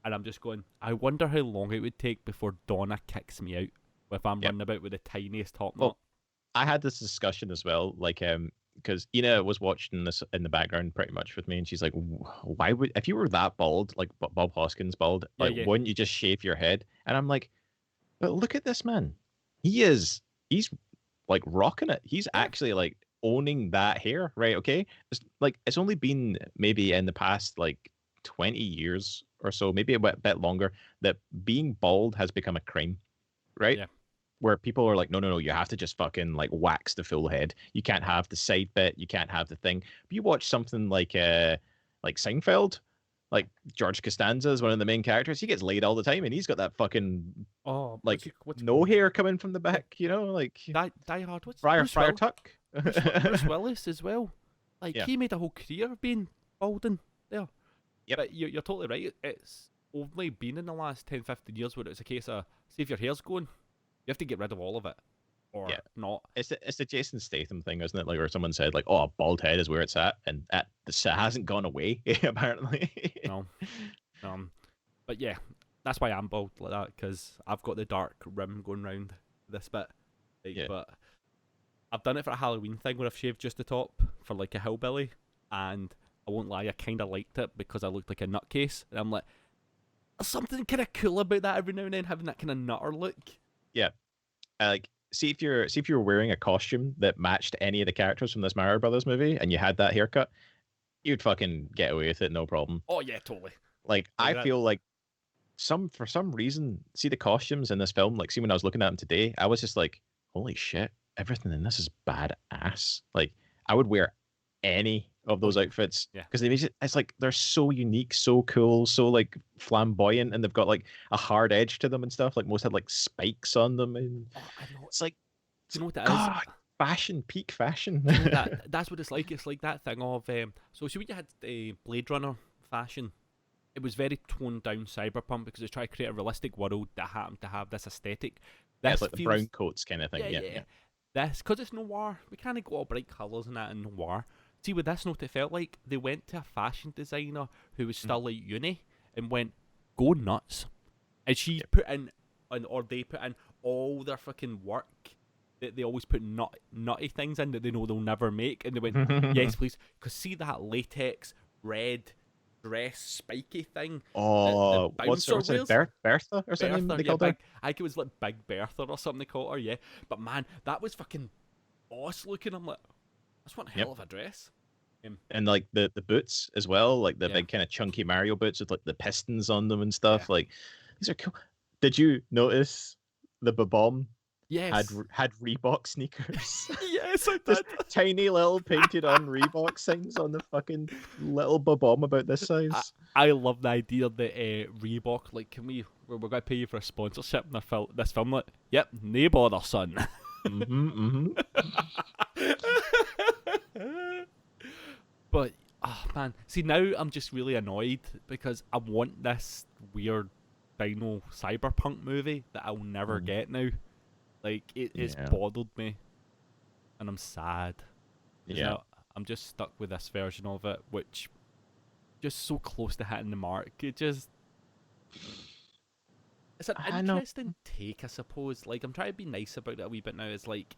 And I'm just going, I wonder how long it would take before Donna kicks me out if I'm running about with the tiniest top knot. Well, I had this discussion as well, like because Ina was watching this in the background pretty much with me, and she's like, "Why would if you were that bald, like Bob Hoskins bald, Yeah, like yeah. wouldn't you just shave your head?" And I'm like, "But look at this man. He's like rocking it. He's actually like owning that hair, right? Okay, it's only been maybe in the past like 20 years or so, maybe a bit longer, that being bald has become a crime, right? Yeah. Where people are like, no, you have to just fucking like wax the full head. You can't have the side bit. You can't have the thing. But you watch something like Seinfeld, like George Costanza is one of the main characters. He gets laid all the time, and he's got that fucking Oh, like what's no hair coming from the back. You know, like Die Hard. What's Friar Bruce Friar Will- Tuck. Bruce Willis as well. Like Yeah. he made a whole career of being balding there. Yep. But you're totally right. It's only been in the last 10, 15 years where it's a case of, see if your hair's going, you have to get rid of all of it. Or not. It's the Jason Statham thing, isn't it? Like, where someone said, like, "Oh, a bald head is where it's at," and it hasn't gone away apparently. No. But yeah, that's why I'm bald like that, because I've got the dark rim going round this bit. Like, Yeah. But I've done it for a Halloween thing where I've shaved just the top for like a hillbilly, and I won't lie, I kind of liked it because I looked like a nutcase, and I'm like, there's something kind of cool about that every now and then, having that kind of nutter look. Yeah. Like, see if you were wearing a costume that matched any of the characters from this Mario Brothers movie, and you had that haircut, you'd fucking get away with it, no problem. Oh yeah, totally. Like, Like I that. feel like for some reason, see the costumes in this film. Like, see when I was looking at them today, I was just like, holy shit, everything in this is badass. Like, I would wear any of Oh those yeah, outfits yeah. because it's like they're so unique, so cool, so like flamboyant, and they've got like a hard edge to them and stuff. Like most had like spikes on them, and Oh, I know. it's like, Do you know what that is? God, fashion, peak fashion. Do you know that? That's what it's like. It's like that thing of so see when you had a Blade Runner fashion, it was very toned down cyberpunk because it's trying to create a realistic world that happened to have this aesthetic. Yeah, This it's like the feels, brown coats kind of thing. yeah, Yeah, yeah. yeah. This because it's noir. We can't go all bright colours and that in noir. See with this note, it felt like they went to a fashion designer who was still at uni and went, "Go nuts," and she put in, or they put in all their fucking work. They always put nutty things in that they know they'll never make, and they went, "Yes, please," because see that latex red dress spiky thing. The Oh, bouncer what's it? wears. Bertha or something Bertha, they yeah, called her? I think it was like Big Bertha or something they called her, yeah. But man, that was fucking boss looking. I'm like, that's one hell Yep. of a dress. And like the boots as well, like the Yeah, big kind of chunky Mario boots with like the pistons on them and yeah. stuff. Like these are cool. Did you notice the Bomb Yes. had Reebok sneakers? Yes, I Just did. tiny little painted on Reebok signs on the fucking little Bomb about this size. I love the idea that Reebok, like, we're going to pay you for a sponsorship in this film, like, yep, nae bother, son. Mm-hmm. But, oh man, see, now I'm just really annoyed because I want this weird dino cyberpunk movie that I'll never get now. Like, it's Yeah. bothered me, and I'm sad. 'Cause Yeah. now I'm just stuck with this version of it, which just so close to hitting the mark. It's an I know. interesting take, I suppose. Like, I'm trying to be nice about it a wee bit now. It's like,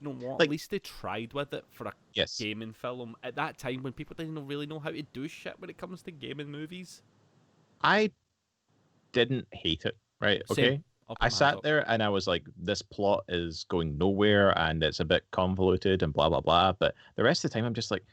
you know what? Like- At least they tried with it for a Yes. gaming film at that time when people didn't really know how to do shit when it comes to gaming movies. I didn't hate it. Right. Same. Okay. I'll put I my hands sat up. there and I was like, this plot is going nowhere and it's a bit convoluted and blah, blah, blah. But the rest of the time, I'm just like,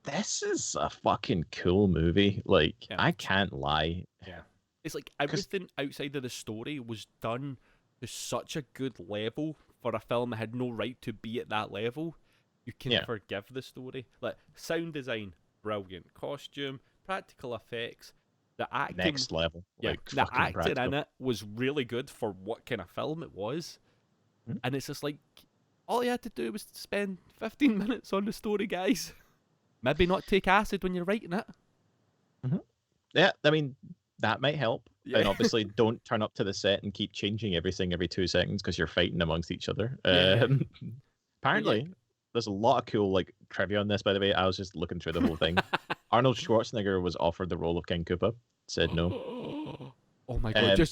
this is a fucking cool movie. Like, Yeah. I can't lie. Yeah. It's like everything outside of the story was done to such a good level for a film that had no right to be at that level. You can Yeah. forgive the story. Like, sound design, brilliant. Costume, practical effects, the acting. Next level. Yeah, Like, the fucking acting in practical. it was really good for what kind of film it was. Mhm. And it's just like, all you had to do was spend 15 minutes on the story, guys. Maybe not take acid when you're writing it. Yeah, I mean, that might help. Yeah. And obviously, don't turn up to the set and keep changing everything every 2 seconds because you're fighting amongst each other. Yeah. Apparently, there's a lot of cool like trivia on this. By the way, I was just looking through the whole thing. Arnold Schwarzenegger was offered the role of King Koopa. Said no. Oh my god, Um,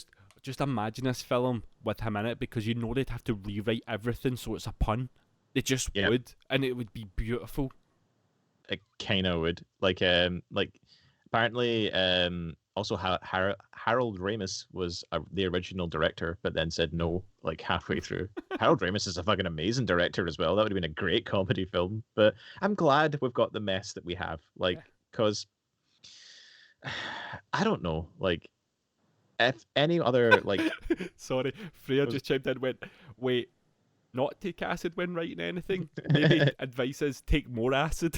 just imagine this film with him in it because you know they'd have to rewrite everything so it's a pun. They just Yeah. would, and it would be beautiful. It kind of would like apparently also Harold Ramis was the original director, but then said no like halfway through. Harold Ramis is a fucking amazing director as well. That would have been a great comedy film. But I'm glad we've got the mess that we have, like, because I don't know, like, if any other like Sorry, Freya just chimed in and went, wait, not take acid when writing anything? Maybe advice is take more acid.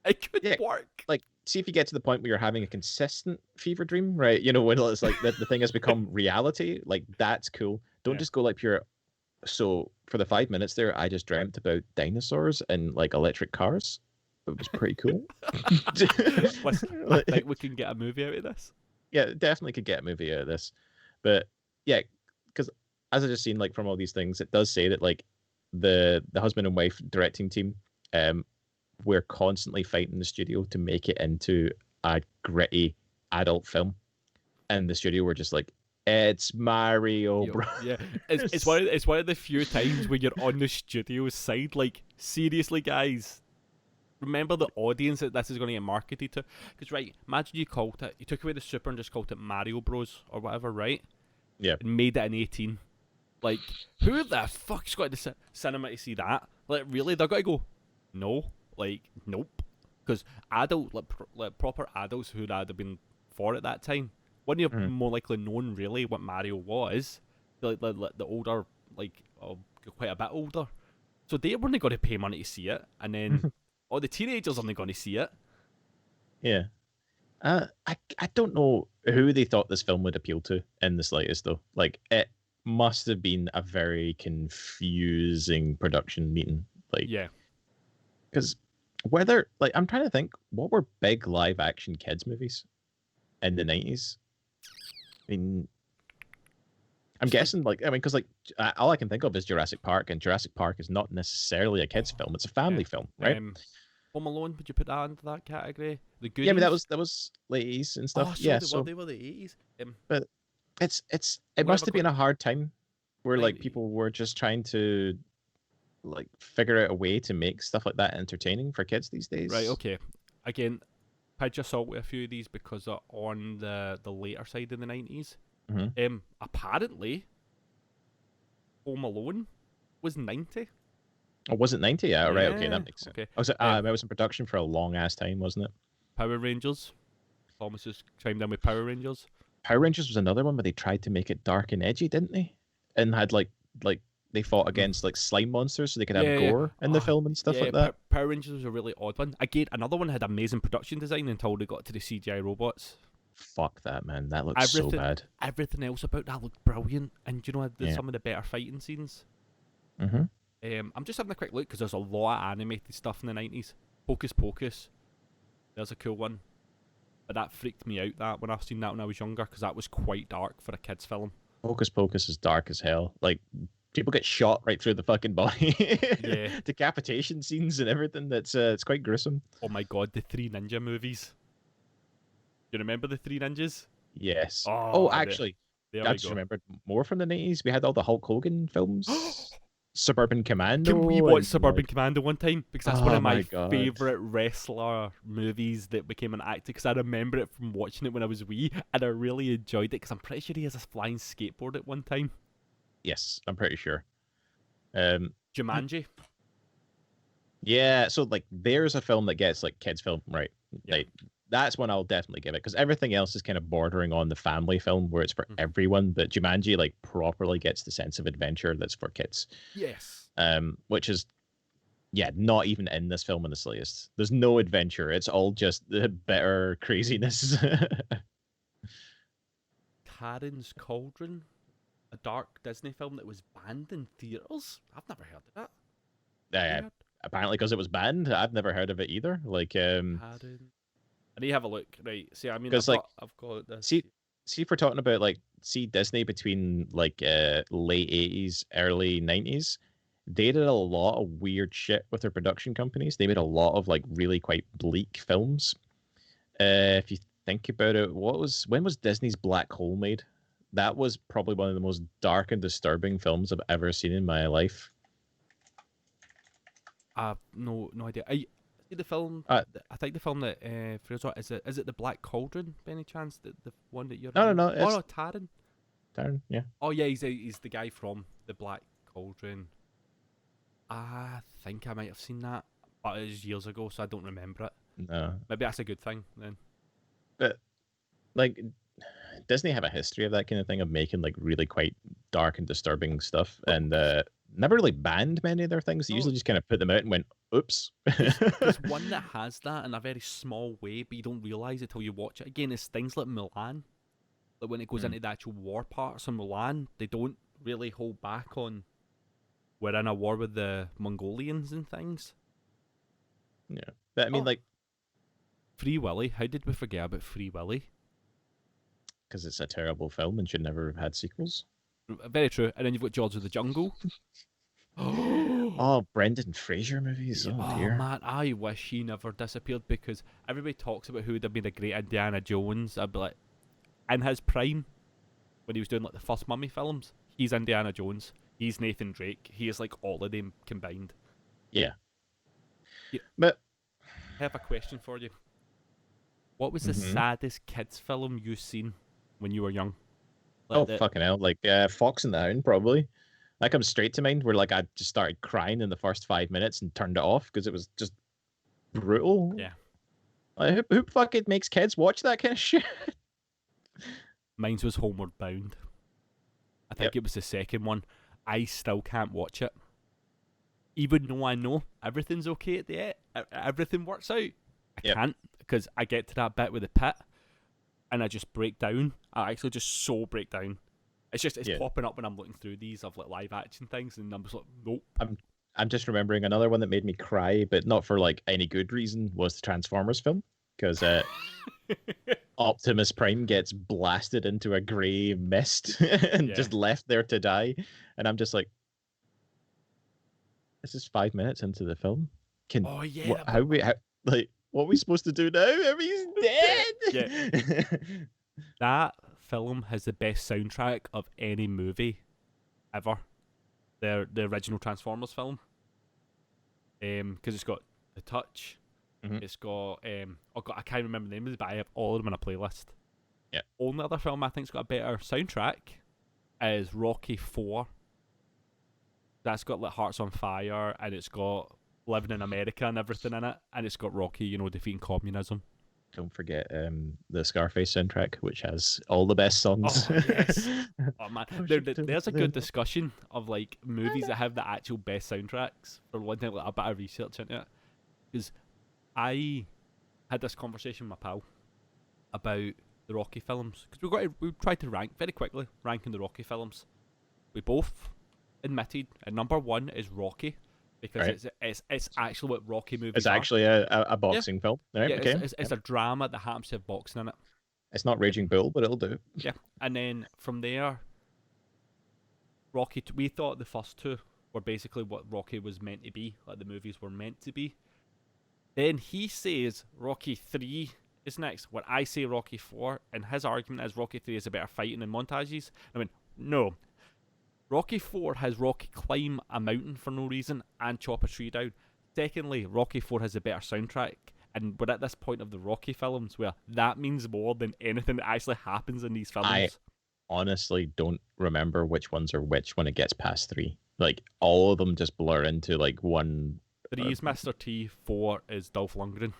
It could Yeah. work. like see if you get to the point where you're having a consistent fever dream, right? You know, when it's like the thing has become reality, like that's cool. Don't Yeah. just go like pure. So for the 5 minutes there, I just dreamt about dinosaurs and like electric cars. It was pretty cool. Listen, I Like, think we can get a movie out of this. yeah, definitely could get a movie out of this. But yeah, because as I just seen like from all these things, it does say that like the husband and wife directing team, we're constantly fighting the studio to make it into a gritty adult film, and the studio were just like, It's Mario, bro. Yeah, it's one of the few times where you're on the studio's side. Like, seriously, guys, remember the audience that this is going to get marketed to. Because, right, imagine you took away the Super and just called it Mario Bros or whatever, right? Yeah. And made it an 18. Like, who the fuck's got to the cinema to see that? Like, really, they're going to go, no, like, nope. Because like proper adults who'd have been for it that time wouldn't have more likely known really what Mario was. Like the older, like quite a bit older, so they weren't going to pay money to see it, and then all the teenagers aren't going to see it. Yeah. I don't know who they thought this film would appeal to in the slightest, though. Like, it must have been a very confusing production meeting. Like, Yeah. Because whether, like, I'm trying to think, what were big live action kids movies in the 90s? I mean, I'm guessing, because, like, all I can think of is Jurassic Park, and Jurassic Park is not necessarily a kids' film, it's a family film, right? Home Alone, would you put that into that category? The Goonies? Yeah, I mean, that was late 80s and stuff. They were the 80s. But it must have been a hard time where, like, people were just trying to, like, figure out a way to make stuff like that entertaining for kids these days. Right, okay. Again, pinch of salt with a few of these because they're on the later side in the 90s. Apparently, Home Alone was 90. Oh, was it 90? Yeah, right, okay, that makes sense. Okay. It was in production for a long-ass time, wasn't it? Power Rangers. Thomas just chimed in with Power Rangers. Power Rangers was another one where they tried to make it dark and edgy, didn't they? And had, like they fought against, like, slime monsters so they could have gore in the film and stuff like that. Power Rangers was a really odd one. Again, another one had amazing production design until they got to the CGI robots. Fuck that, man. That looks so bad. Everything else about that looked brilliant. And you know, some of the better fighting scenes. I'm just having a quick look because there's a lot of animated stuff in the 90s. Hocus Pocus. There's a cool one. But that freaked me out, that when I seen that when I was younger, because that was quite dark for a kid's film. Hocus Pocus is dark as hell. Like, people get shot right through the fucking body. Yeah. Decapitation scenes and everything. It's quite gruesome. Oh my god, the Three Ninja movies. Do you remember the Three Ninjas? Yes. Actually, I just remembered more from the 90s. We had all the Hulk Hogan films. Suburban Commando. Can we watch Suburban Commando one time? Because that's one of my favourite wrestler movies that became an actor. Because I remember it from watching it when I was wee, and I really enjoyed it. Because I'm pretty sure he has a flying skateboard at one time. Yes, I'm pretty sure. Jumanji. Yeah, so, like, there's a film that gets, like, kids' film, right? Yeah. Like, that's one I'll definitely give it, because everything else is kind of bordering on the family film where it's for everyone, but Jumanji, like, properly gets the sense of adventure that's for kids. Yes. Which is, not even in this film in the slightest. There's no adventure. It's all just the bitter craziness. Karen's Cauldron, a dark Disney film that was banned in theaters. I've never heard of that. Apparently because it was banned. I've never heard of it either. Like, Karen. I need to have a look. Right. See, I mean, I've got this. See, if we're talking about, like, Disney between, like, late 80s, early 90s, they did a lot of weird shit with their production companies. They made a lot of, like, really quite bleak films. If you think about it, when was Disney's Black Hole made? That was probably one of the most dark and disturbing films I've ever seen in my life. No idea. I see the film. I think the film that is it the Black Cauldron by any chance? The one that you're no, Taran. Taran, yeah. Oh yeah, he's the guy from the Black Cauldron. I think I might have seen that, but it was years ago, so I don't remember it. No, maybe that's a good thing then. But, like, Disney have a history of that kind of thing, of making, like, really quite dark and disturbing stuff, and never really banned many of their things. They usually just kind of put them out and went, oops. There's one that has that in a very small way, but you don't realise it till you watch it. Again, it's things like Mulan. Like, when it goes into the actual war parts of Mulan, they don't really hold back on we're in a war with the Mongolians and things. Yeah. But, I mean, like... Free Willy. How did we forget about Free Willy? Because it's a terrible film and should never have had sequels. Very true. And then you've got George of the Jungle. Oh, Brendan Fraser movies. Oh, dear. Man, I wish he never disappeared, because everybody talks about who would have been a great Indiana Jones. I'd be like, in his prime, when he was doing like the first Mummy films. He's Indiana Jones. He's Nathan Drake. He is like all of them combined. Yeah. Yeah. But I have a question for you. What was the Mhm. saddest kids film you seen when you were young? Oh, Like the fucking hell! Like Fox and the Hound, probably. That comes straight to mind. Where like I just started crying in the first 5 minutes and turned it off because it was just brutal. yeah, Like, who fucking makes kids watch that kind of shit? mine was Homeward Bound. I think Yep. it was the second one. I still can't watch it, even though I know everything's okay at the end. Everything works out. I Yep. can't because I get to that bit with the pit and I just break down. I actually just so break down. It's Yeah. popping up when I'm looking through these of like live action things, and I'm just like, nope. I'm just remembering another one that made me cry, but not for like any good reason, was the Transformers film because Optimus Prime gets blasted into a grey mist and Yeah. just left there to die, and I'm just like, this is 5 minutes into the film. Oh yeah, What, like what are we supposed to do now? I mean, he's dead. that film has the best soundtrack of any movie ever. The original Transformers film. Because it's got The Touch. Mhm. It's got oh god, I can't remember the name of it, but I have all of them in a playlist. Yeah. Only other film I think's got a better soundtrack is Rocky 4. That's got like Hearts on Fire, and it's got Living in America and everything in it, and it's got Rocky, defeating communism. Don't forget the Scarface soundtrack, which has all the best songs. Oh yes. Oh man, Oh, there's a good discussion of like movies that have the actual best soundtracks. For one thing, like a bit of research into it, because I had this conversation with my pal about the Rocky films, because we tried to rank very quickly, ranking the Rocky films. We both admitted number one is Rocky, because Right. it's actually what Rocky movies It's are. actually a boxing film, right? Yeah, Okay. it's a drama that happens to have boxing in it. It's not Raging Bull, but it'll do. Yeah, and then from there, Rocky. We thought the first two were basically what Rocky was meant to be, like the movies were meant to be. Then he says Rocky 3 is next, where I say Rocky 4, and his argument is Rocky 3 is a better fighting and montages. I mean, no. Rocky 4 has Rocky climb a mountain for no reason and chop a tree down. Secondly, Rocky 4 has a better soundtrack, and we're at this point of the Rocky films where that means more than anything that actually happens in these films. I honestly don't remember which ones are which when it gets past 3. Like, all of them just blur into like one. 3 is Mr. T, 4 is Dolph Lundgren.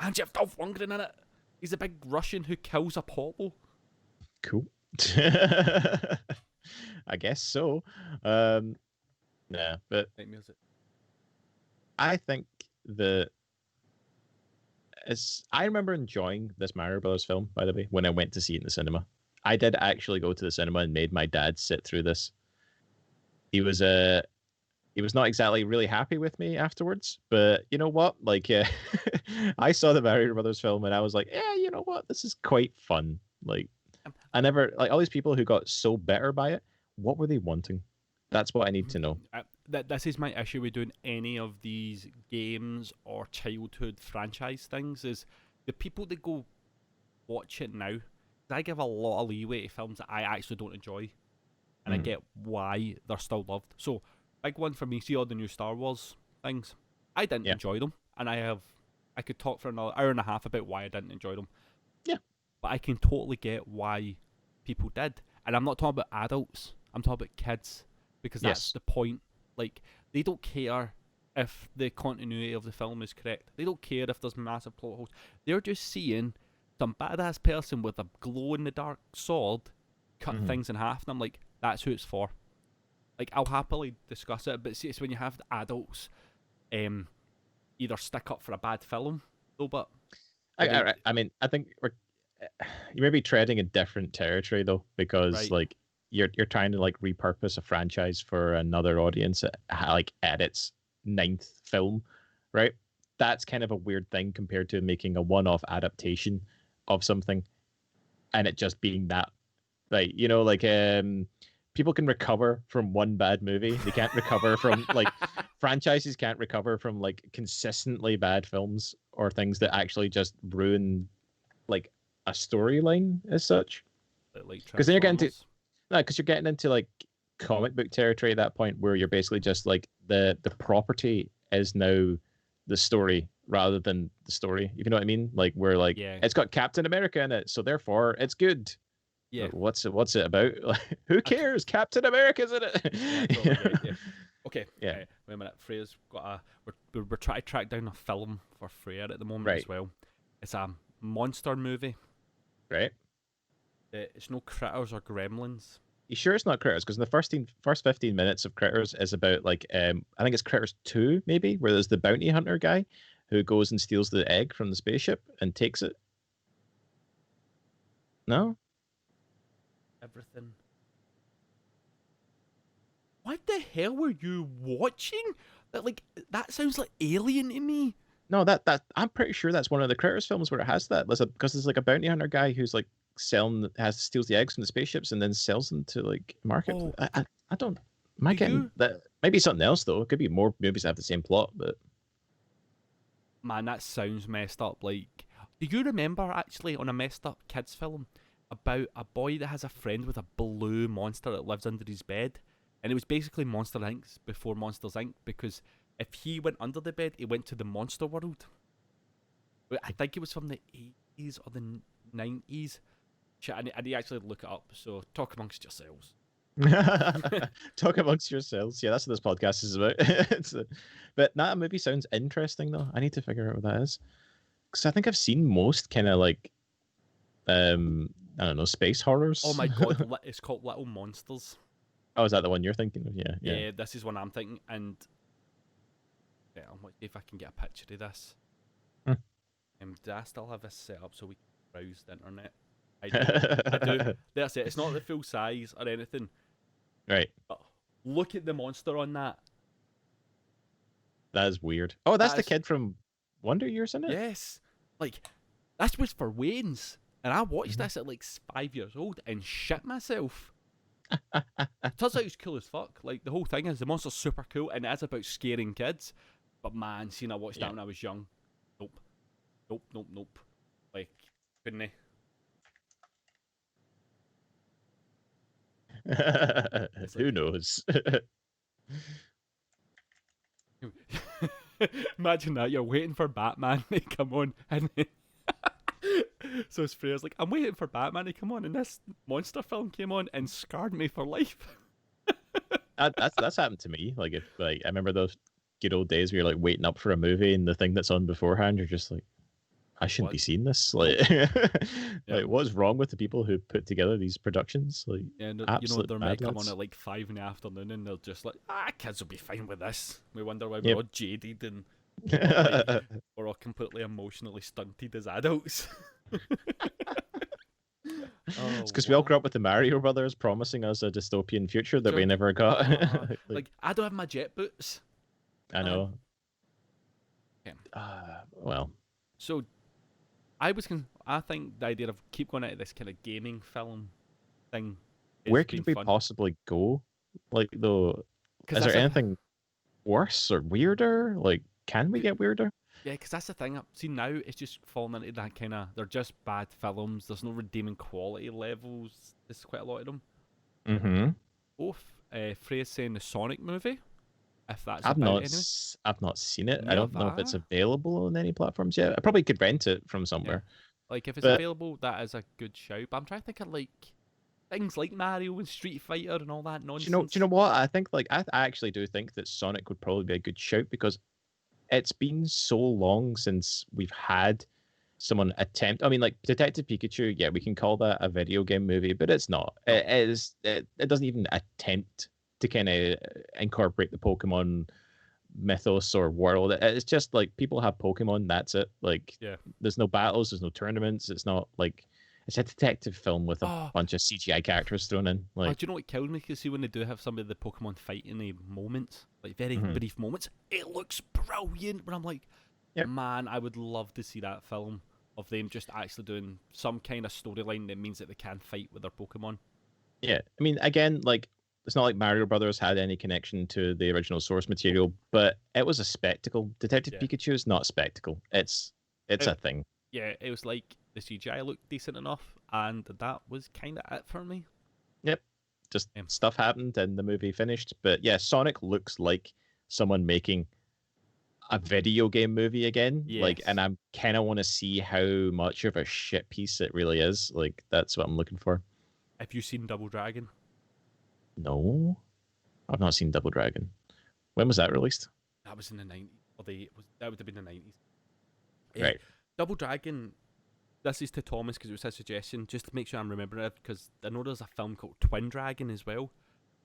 And you have Dolph Lundgren in it. He's a big Russian who kills Apollo. Cool. I guess so. Nah, but Music. I think I remember enjoying this Mario Brothers film, by the way, when I went to see it in the cinema. I did actually go to the cinema and made my dad sit through this. He was not exactly really happy with me afterwards, but you know what? Like, I saw the Mario Brothers film and I was like, yeah, you know what? This is quite fun. Like, I never like all these people who got so bitter by it. What were they wanting? That's what I need to know. This is my issue with doing any of these games or childhood franchise things is the people that go watch it now. I give a lot of leeway to films that I actually don't enjoy, and I get why they're still loved. So, big one for me, see all the new Star Wars things. I didn't enjoy them, and I could talk for another hour and a half about why I didn't enjoy them. Yeah. But I can totally get why people did. And I'm not talking about adults, I'm talking about kids. Because that's the point. Like, they don't care if the continuity of the film is correct. They don't care if there's massive plot holes. They're just seeing some badass person with a glow-in-the-dark sword cut things in half. And I'm like, that's who it's for. Like, I'll happily discuss it, but see, it's when you have the adults either stick up for a bad film, though, but... I mean, I think you may be treading a different territory, though, because, like, you're trying to, like, repurpose a franchise for another audience at its 9th film, right? That's kind of a weird thing compared to making a one-off adaptation of something and it just being that. Like, people can recover from one bad movie. They can't recover from, like, franchises can't recover from, like, consistently bad films or things that actually just ruin, like, a storyline as such. like Because then you're getting to Transformers. no, because you're getting into like comic book territory at that point where you're basically just like the property is now the story rather than the story. If you know what I mean? Like where like Yeah, it's got Captain America in it, so therefore it's good. yeah. What's it about? Like, who I t- cares? Captain America's in yeah, I totally get it. you. Okay, Yeah. wait a minute. Freya's got a. We're trying to track down a film for Freya at the moment Right. as well. It's a monster movie. Right. It's no critters or gremlins. You sure it's not Critters? Because in the first 15 minutes of Critters is about like I think it's Critters 2 maybe, where there's the bounty hunter guy who goes and steals the egg from the spaceship and takes it. No? Everything. What the hell were you watching? That sounds like Alien to me. No, that I'm pretty sure that's one of the Critters films where it has that. Because there's like a bounty hunter guy who's like steals the eggs from the spaceships and then sells them to like market. Oh, I don't. Am I do getting you? that? Maybe something else though. It could be more movies that have the same plot, but Man, that sounds messed up. Like, do you remember actually on a messed up kids film about a boy that has a friend with a blue monster that lives under his bed? And it was basically Monster Inc. before Monsters Inc. Because if he went under the bed, he went to the monster world. I think it was from the 80s or the 90s. Shit, I need to actually look it up. So talk amongst yourselves. talk amongst yourselves. Yeah, that's what this podcast is about. But that movie sounds interesting though. I need to figure out what that is because I think I've seen most kind of like I don't know, space horrors. Oh my god, it's called Little Monsters. Oh, is that the one you're thinking of? Yeah, yeah. Yeah, this is what I'm thinking. And yeah, I'll see if I can get a picture of this. Do I still have this set up so we can browse the internet? I do. I do. That's it. It's not the full size or anything. Right. But look at the monster on that. That is weird. Oh, that's That the is- kid from Wonder Years, isn't it? Yes. Like, that was for Wayne's. And I watched this at like 5 years old and shit myself. Turns out it's cool as fuck. Like, the whole thing is the monster's super cool and it is about scaring kids. But man, seeing I watched that when I was young. Nope. Nope, nope, nope. Like, couldn't I? Who knows? Imagine that, you're waiting for Batman to come on and then so Freya's like, I'm waiting for Batman to come on and this monster film came on and scarred me for life. That's happened to me. Like if like I remember those good old days where you're like waiting up for a movie and the thing that's on beforehand, you're just like, I shouldn't What? be seeing this. Like, like what's wrong with the people who put together these productions? Like, And you know, absolute they're bad meant to come on lads. at like 5 in the afternoon and they're just like, kids will be fine with this. We wonder why we're Yep. all jaded and like, we're all completely emotionally stunted as adults. It's because we all grew up with the Mario Brothers promising us a dystopian future that we never got. Like, I don't have my jet boots. I know. Okay. Well, So, I think the idea of keep going into this kind of gaming film thing. where could we possibly go? Like, though, is there anything worse or weirder? Like, can we get weirder? Yeah, because that's the thing. See, now it's just falling into that kind of. They're just bad films. There's no redeeming quality levels. There's quite a lot of them. Mm-hmm. Both. Freya's saying the Sonic movie. If that's I've about not, it anyway. I've not seen it. I don't know if it's Never. available on any platforms yet. I probably could rent it from somewhere. Like, if it's But- available, that is a good shout. But I'm trying to think of, like, things like Mario and Street Fighter and all that nonsense. Do you know what? I think like I actually do think that Sonic would probably be a good shout because it's been so long since we've had someone attempt. I mean, like Detective Pikachu, yeah, we can call that a video game movie, but it's not. It doesn't even attempt to kind of incorporate the Pokemon mythos or world. It's just like people have Pokemon, that's it. Like, Yeah. there's no battles, there's no tournaments. It's not like it's a detective film with a bunch of CGI characters thrown in. Like, do you know what killed me? Because see, when they do have some of the Pokemon fight in the moments, like very Mhm. brief moments, it looks brilliant. But I'm like, Yep. man, I would love to see that film of them just actually doing some kind of storyline that means that they can fight with their Pokemon. yeah, I mean, again, like it's not like Mario Brothers had any connection to the original source material, but it was a spectacle. Detective Yeah. Pikachu is not a spectacle. It's a thing. Yeah, it was like the CGI looked decent enough, and that was kind of it for me. Yep. Just Yeah. stuff happened and the movie finished. But yeah, Sonic looks like someone making a video game movie again. Like, Yes. and I'm kind of want to see how much of a shit piece it really is. Like, that's what I'm looking for. Have you seen Double Dragon? No, I've not seen Double Dragon. When was that released? That was in the 90s. That would have been the 90s. Right. Double Dragon. This is to Thomas because it was his suggestion, just to make sure I'm remembering it, because I know there's a film called Twin Dragon as well.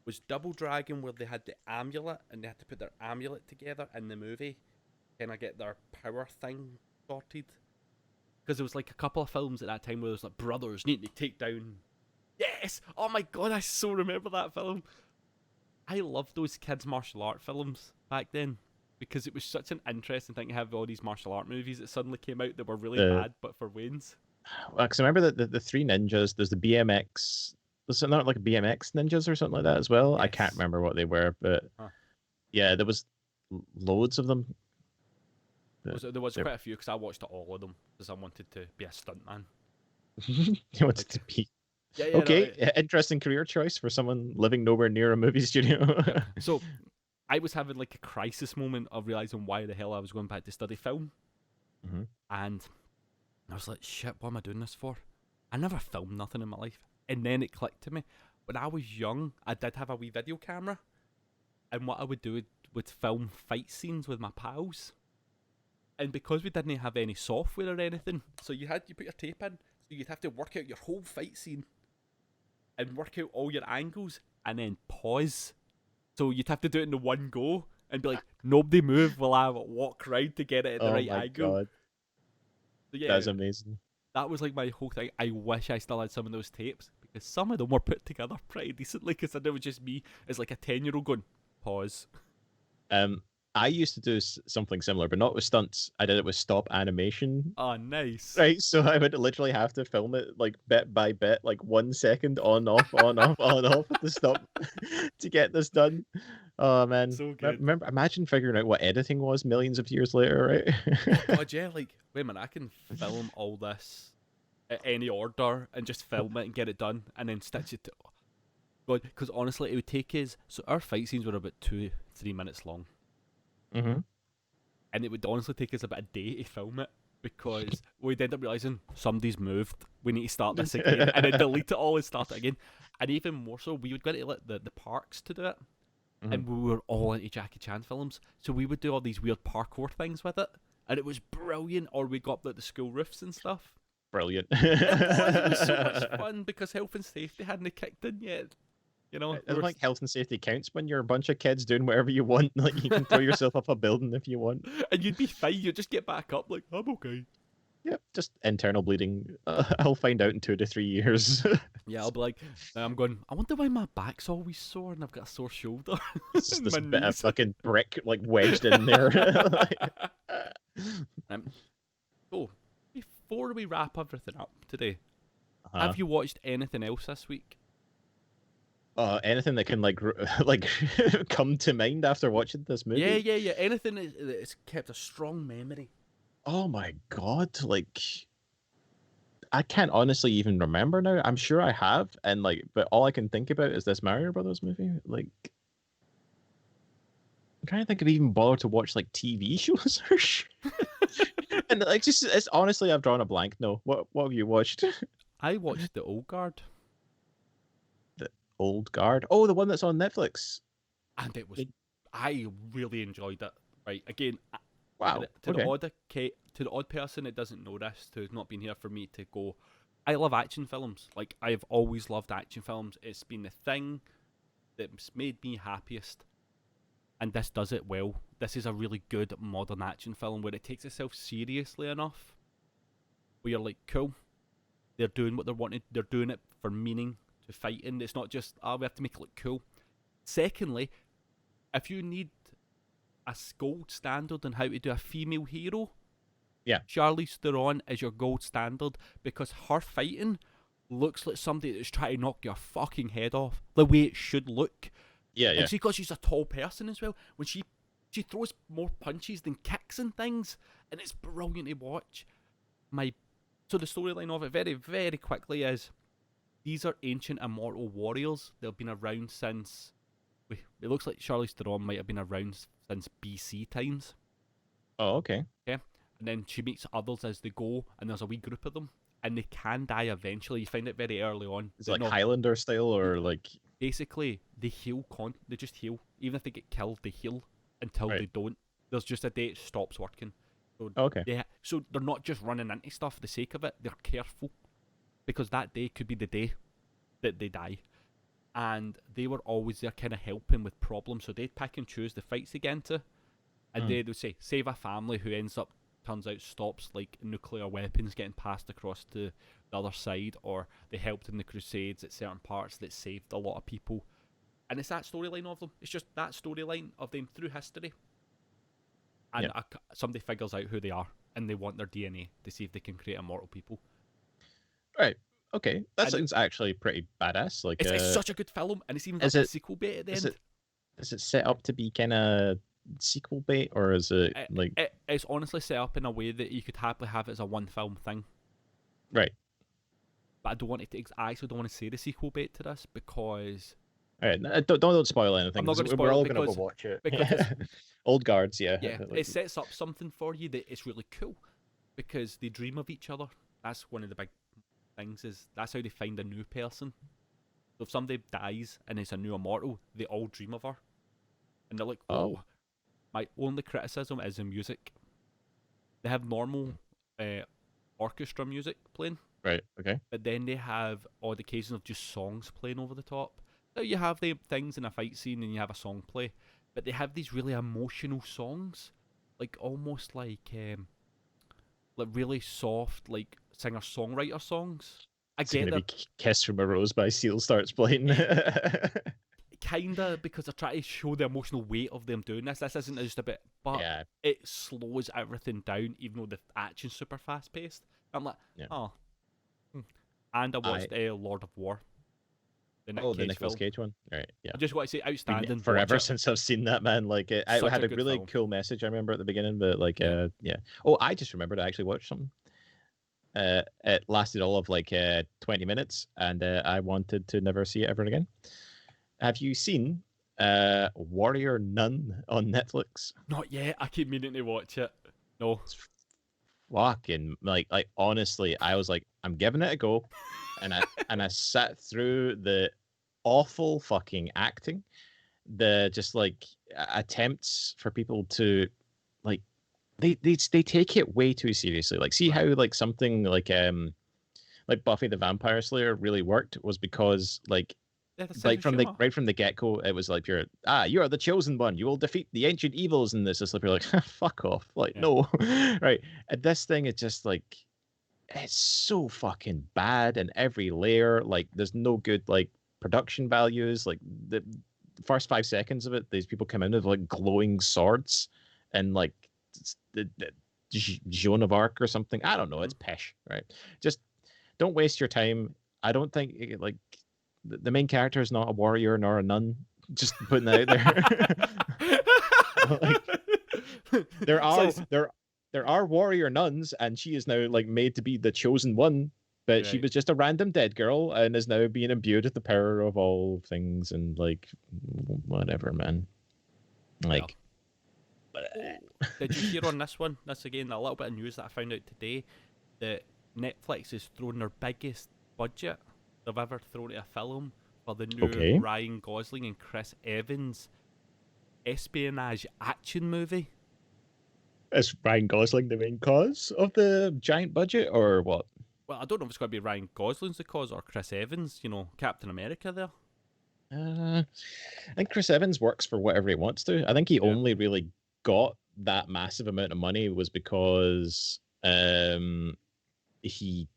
Was Double Dragon where they had the amulet and they had to put their amulet together in the movie, kind of get their power thing sorted? Because there was like a couple of films at that time where there was like brothers needing to take down. Yes! Oh my god, I so remember that film. I loved those kids' martial art films back then, because it was such an interesting thing to have all these martial art movies that suddenly came out that were really bad, but for Wayne's. Because I remember the three ninjas. There's the BMX. Was it not like BMX ninjas or something like that as well? Yes. I can't remember what they were, but yeah, there was loads of them. There was quite a few because I watched all of them because I wanted to be a stuntman. You wanted to be. Yeah, okay, no, interesting career choice for someone living nowhere near a movie studio. yeah. So I was having like a crisis moment of realizing why the hell I was going back to study film, and I was like, shit, what am I doing this for? I never filmed nothing in my life. And then it clicked to me. When I was young, I did have a wee video camera, and what I would do would film fight scenes with my pals. And because we didn't have any software or anything, so you put your tape in, so you'd have to work out your whole fight scene and work out all your angles and then pause. So you'd have to do it in the one go and be like, nobody move while I walk round to get it at the right angle. God. So yeah, That's amazing. That was like my whole thing. I wish I still had some of those tapes because some of them were put together pretty decently, because then it was just me as like a 10-year-old going, pause. I used to do something similar, but not with stunts. I did it with stop animation. Oh, nice. Right, so I would literally have to film it like bit by bit, like 1 second on off, on off, on off to stop to get this done. Oh man, So good. Imagine figuring out what editing was millions of years later, right? God, yeah, like, wait a minute, I can film all this at any order and just film it and get it done and then stitch it to... God, because honestly, it would take us... So our fight scenes were about 2-3 minutes long. Mm-hmm. And it would honestly take us about a day to film it, because we'd end up realising somebody's moved, we need to start this again, and then delete it all and start it again. And even more so, we would go to like, the parks to do it, and we were all into Jackie Chan films, so we would do all these weird parkour things with it, and it was brilliant. Or we got up like the school roofs and stuff. Brilliant. It was so much fun because health and safety hadn't kicked in yet. You know, I think health and safety counts when you're a bunch of kids doing whatever you want. Like, you can throw yourself up a building if you want. And you'd be fine. You'd just get back up like, I'm okay. Yep, just internal bleeding. I'll find out in 2 to 3 years. Yeah, I'll be like, I'm going, I wonder why my back's always sore and I've got a sore shoulder. It's just this My bit of knees. fucking brick like wedged in there. So, before we wrap everything up today, have you watched anything else this week? Anything that can like come to mind after watching this movie? Yeah. Anything that's kept a strong memory. Oh my god, like I can't honestly even remember now. I'm sure I have, and like, but all I can think about is this Mario Brothers movie. Like, I'm trying to think of even bother to watch like TV shows or shit. And like, just it's honestly, I've drawn a blank. No, what have you watched? I watched The Old Guard, The Old Guard. Oh, the one that's on Netflix. and it was. I really enjoyed it. Right, again. Wow. To the odd person that doesn't know this, who's not been here for me to go, I love action films. Like, I've always loved action films. It's been the thing that's made me happiest. And this does it well. This is a really good modern action film where it takes itself seriously enough. Where you're like, cool. They're doing what they're wanting. They're doing it for meaning to fighting. It's not just, we have to make it look cool. Secondly, if you need a gold standard on how to do a female hero, yeah, Charlize Theron is your gold standard, because her fighting looks like somebody that's trying to knock your fucking head off the way it should look. Yeah. And because she's a tall person as well, when she throws more punches than kicks and things, and it's brilliant to watch. My So the storyline of it, very, very quickly, is these are ancient immortal warriors. They've been around since. It looks like Charlize Theron might have been around since BC times. Oh, okay. Okay, and then she meets others as they go, and there's a wee group of them, and they can die eventually. You find it very early on. Is it like Highlander style or like? Basically, they heal. They just heal. Even if they get killed, they heal until they don't. There's just a day it stops working. So okay. So they're not just running into stuff for the sake of it. They're careful because that day could be the day that they die. And they were always there, kind of helping with problems. So they'd pick and choose the fights they get into, and they would say save a family who turns out stops like nuclear weapons getting passed across to the other side, or they helped in the Crusades at certain parts that saved a lot of people. And it's that storyline of them. It's just that storyline of them through history. And somebody figures out who they are, and they want their DNA to see if they can create immortal people. Right. Okay. That sounds actually pretty badass. Like it's such a good film, and it's even got a sequel bait at the end. Is it set up to be kind of sequel bait, or is it like? It's honestly set up in a way that you could happily have it as a one film thing. Right. But I don't want to. I actually don't want to say the sequel bait to this because. All right, don't spoil anything. I'm not going to spoil We're all going to go watch it. Because old guards, yeah. Yeah, it sets up something for you that is really cool because they dream of each other. That's one of the big things. That's how they find a new person. So if somebody dies and it's a new immortal, they all dream of her, and they're like, "Oh." My only criticism is the music. They have normal orchestra music playing. Right. Okay. But then they have odd occasions of just songs playing over the top. So you have the things in a fight scene and you have a song play, but they have these really emotional songs, like almost like really soft, like singer-songwriter songs. I get that. "Kiss from a Rose" by Seal starts playing. Kinda, because they're trying to show the emotional weight of them doing this. This isn't just a bit, but it slows everything down, even though the action's super fast-paced. I'm like, oh. And I watched Lord of War. The Nicolas Cage one. All right, yeah. I just want to say, outstanding. Forever since I've seen that, man. Like, it had a really cool message. I remember at the beginning, but like, yeah. Oh, I just remembered I actually watched something. It lasted all of like 20 minutes, and I wanted to never see it ever again. Have you seen Warrior Nun on Netflix? Not yet. I keep meaning to watch it. No. It's fucking like honestly, I was like, I'm giving it a go, and I sat through the awful fucking acting, the just like attempts for people to like they take it way too seriously. Like, see how like something like Buffy the Vampire Slayer really worked was because like from the get-go, it was like you are the chosen one. You will defeat the ancient evils in this. It's like you're like, fuck off. Like, no. Right. And this thing is just like, it's so fucking bad in every layer. Like, there's no good like production values. Like the first 5 seconds of it, these people come in with like glowing swords and like the Joan of Arc or something. I don't know. It's pish, right? Just don't waste your time. I don't think like the main character is not a warrior nor a nun. Just putting that out there. Like, there are warrior nuns, and she is now like made to be the chosen one. But she was just a random dead girl, and is now being imbued with the power of all things, and like whatever, man. Like, did you hear on this one? That's again a little bit of news that I found out today that Netflix is throwing their biggest budget they've ever thrown at a film for the new Ryan Gosling and Chris Evans espionage action movie. Is Ryan Gosling the main cause of the giant budget, or what? Well, I don't know if it's going to be Ryan Gosling's the cause or Chris Evans, Captain America there. I think Chris Evans works for whatever he wants to. I think he only really got that massive amount of money was because he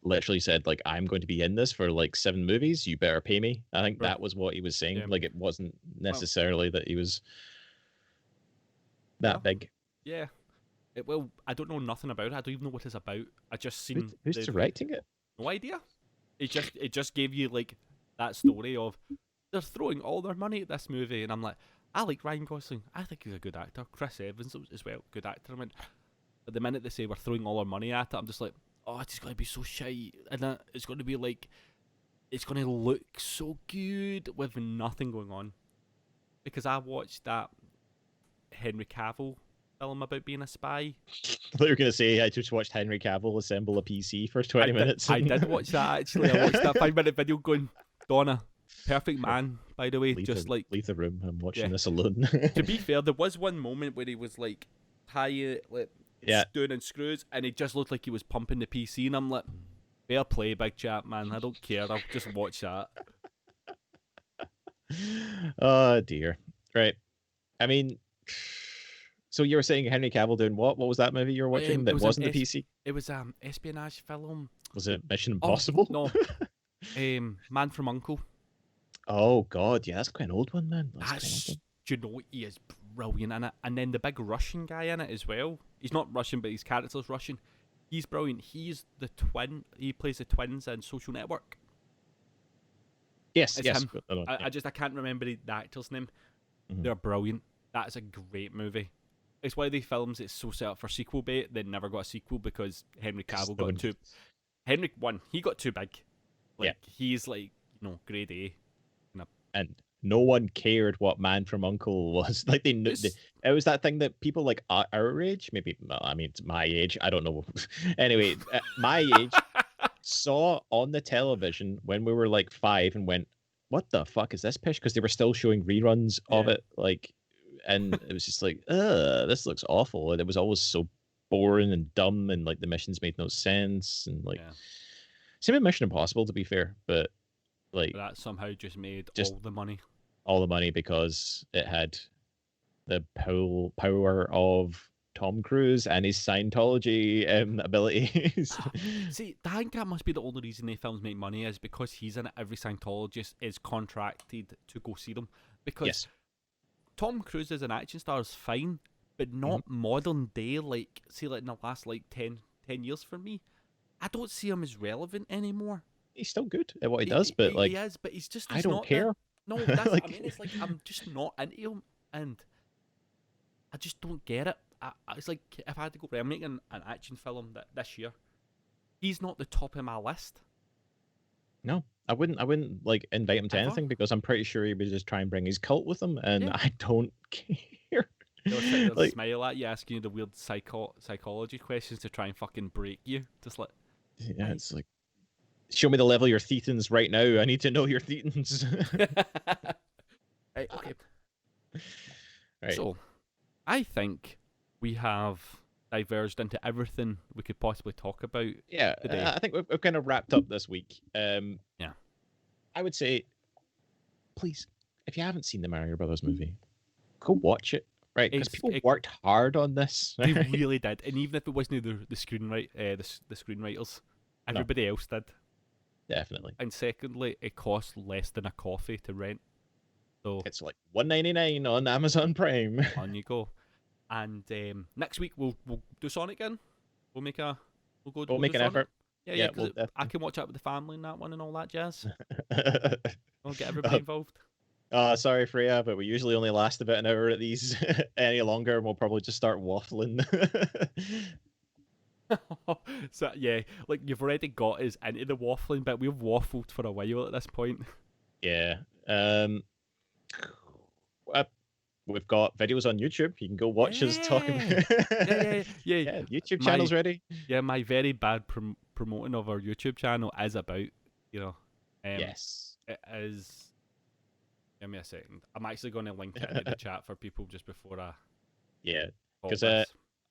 literally said, like, I'm going to be in this for like 7 movies, you better pay me. I think that was what he was saying. Like, it wasn't necessarily that he was that big. Yeah. I don't know nothing about it. I don't even know what it's about. I just seen who's directing it? No idea. It just gave you like that story of they're throwing all their money at this movie, and I'm like, I like Ryan Gosling. I think he's a good actor. Chris Evans as well, good actor. I mean, at the minute they say we're throwing all our money at it, I'm just like, oh, it's going to be so shite, and then it's going to be like, it's going to look so good with nothing going on. Because I watched that Henry Cavill film about being a spy. I thought you were going to say I just watched Henry Cavill assemble a PC for 20 minutes. I did watch that, actually. I watched that 5-minute video going, Donna, perfect man, by the way. Leave the room. I'm watching this alone. To be fair, there was one moment where he was like doing screws, and he just looked like he was pumping the PC, and I'm like, fair play, big chap, man. I don't care. I'll just watch that. Oh dear. Right. I mean, so you were saying Henry Cavill doing what? What was that movie you were watching that wasn't the PC? It was espionage film. Was it Mission Impossible? No. Man from U.N.C.L.E. Oh god, yeah, that's quite an old one, man. Do you know, he is brilliant in it. And then the big Russian guy in it as well. He's not Russian, but his character's Russian. He's brilliant. He's the twin. He plays the twins in Social Network. Yes, yes. Him. I can't remember the actor's name. Mm-hmm. They're brilliant. That is a great movie. It's one of the films that's so set up for sequel bait that never got a sequel because Henry Cavill got too... he got too big. He's like, grade A. And no one cared what Man from U.N.C.L.E. was. Like, they knew... It was that thing that people like our age, maybe, I mean, it's my age, I don't know. Anyway, my age... saw on the television when we were like 5 and went, what the fuck is this pish? Because they were still showing reruns of it, like, and it was just like, this looks awful. And it was always so boring and dumb, and like the missions made no sense, and like same with Mission Impossible, to be fair, but like that somehow just made all the money because it had the power of Tom Cruise and his Scientology abilities. See, I think that must be the only reason they films make money is because he's in it. Every Scientologist is contracted to go see them. Because Tom Cruise as an action star is fine, but not modern day, like, say, like in the last, like, 10 years for me. I don't see him as relevant anymore. He's still good at what he does, but, like... He is, but he's just... I don't care. No, that's like, I mean, it's like, I'm just not into him, and I just don't get it. It's like if I had to go, I'm making an action film this year. He's not the top of my list. No, I wouldn't like invite him to anything because I'm pretty sure he would just try and bring his cult with him, and I don't care. They'll like, smile at you, asking you the weird psychology questions to try and fucking break you. Just like, it's like, show me the level of your thetans right now. I need to know your thetans. Right, okay. Right. So, I think we have diverged into everything we could possibly talk about. Yeah, today. I think we've kind of wrapped up this week. Yeah. I would say, please, if you haven't seen the Mario Brothers movie, go watch it. Right, because people worked hard on this. They really did, and even if it wasn't the screenwriters, everybody else did. Definitely. And secondly, it costs less than a coffee to rent. So it's like $1.99 on Amazon Prime. On you go. And next week we'll do Sonic again. We'll make an effort. Yeah, because I can watch out with the family and that one and all that jazz. I'll get everybody involved. Sorry, Freya, but we usually only last about an hour at these. Any longer, and we'll probably just start waffling. So yeah, like you've already got us into the waffling, but we've waffled for a while at this point. Yeah. We've got videos on YouTube. You can go watch us talk about. Yeah. YouTube channel's ready. Yeah, my very bad promoting of our YouTube channel is about, yes, it is. Give me a second. I'm actually going to link it in the chat for people just before I. Yeah, because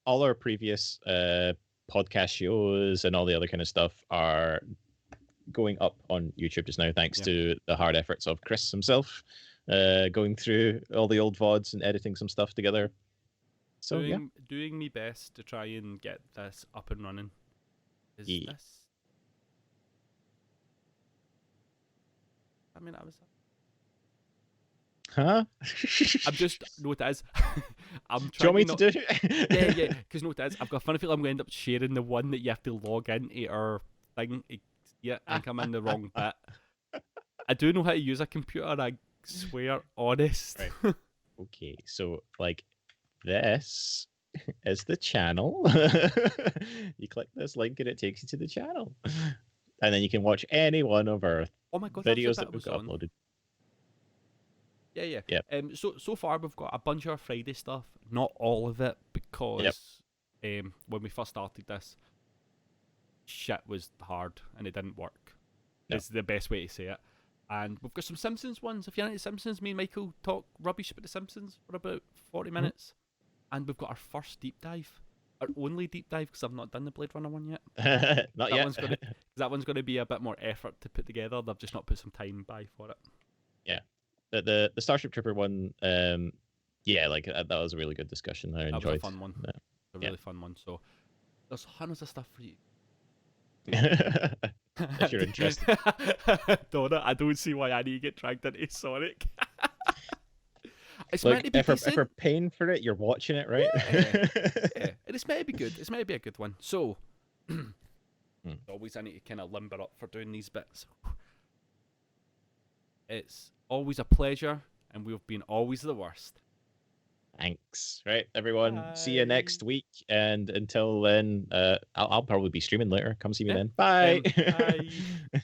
all our previous podcast shows and all the other kind of stuff are going up on YouTube just now, thanks to the hard efforts of Chris himself. Going through all the old VODs and editing some stuff together. So doing me best to try and get this up and running. Is this? I mean, I was. Huh? I'm just no, it is. I'm trying. Do you want me to do it? Yeah. Because no, it is. I've got a funny feeling I'm going to end up sharing the one that you have to log into our thing. Yeah, I think I'm in the wrong bit. I do know how to use a computer. I swear, honest. Right. Okay, so like this is the channel. You click this link and it takes you to the channel. And then you can watch any one of our Oh my god, that was the videos bit I that we've was got on. uploaded. Yeah, yeah. Yep. So far we've got a bunch of Friday stuff. Not all of it because when we first started this, shit was hard and it didn't work. No. Is the best way to say it. And we've got some Simpsons ones. If you're into Simpsons, me and Michael talk rubbish about the Simpsons for about 40 minutes. And we've got our first deep dive. Our only deep dive, because I've not done the Blade Runner one yet. Not yet. That one's going to be a bit more effort to put together. They've just not put some time by for it. Yeah. The Starship Trooper one, yeah, like that was a really good discussion. I enjoyed. That was a fun one. Yeah. A really fun one. So there's hundreds of stuff for you. If you're interested. Donna, I don't see why I need to get dragged into Sonic. It's Look, meant to be if we're paying for it, you're watching it, right? Yeah. And it's meant to be good. It's meant to be a good one. So, always I need to kind of limber up for doing these bits. It's always a pleasure, and we've been always the worst. Thanks. Right, everyone. Bye. See you next week. And until then, I'll probably be streaming later. Come see me Yeah. then. Bye. Bye.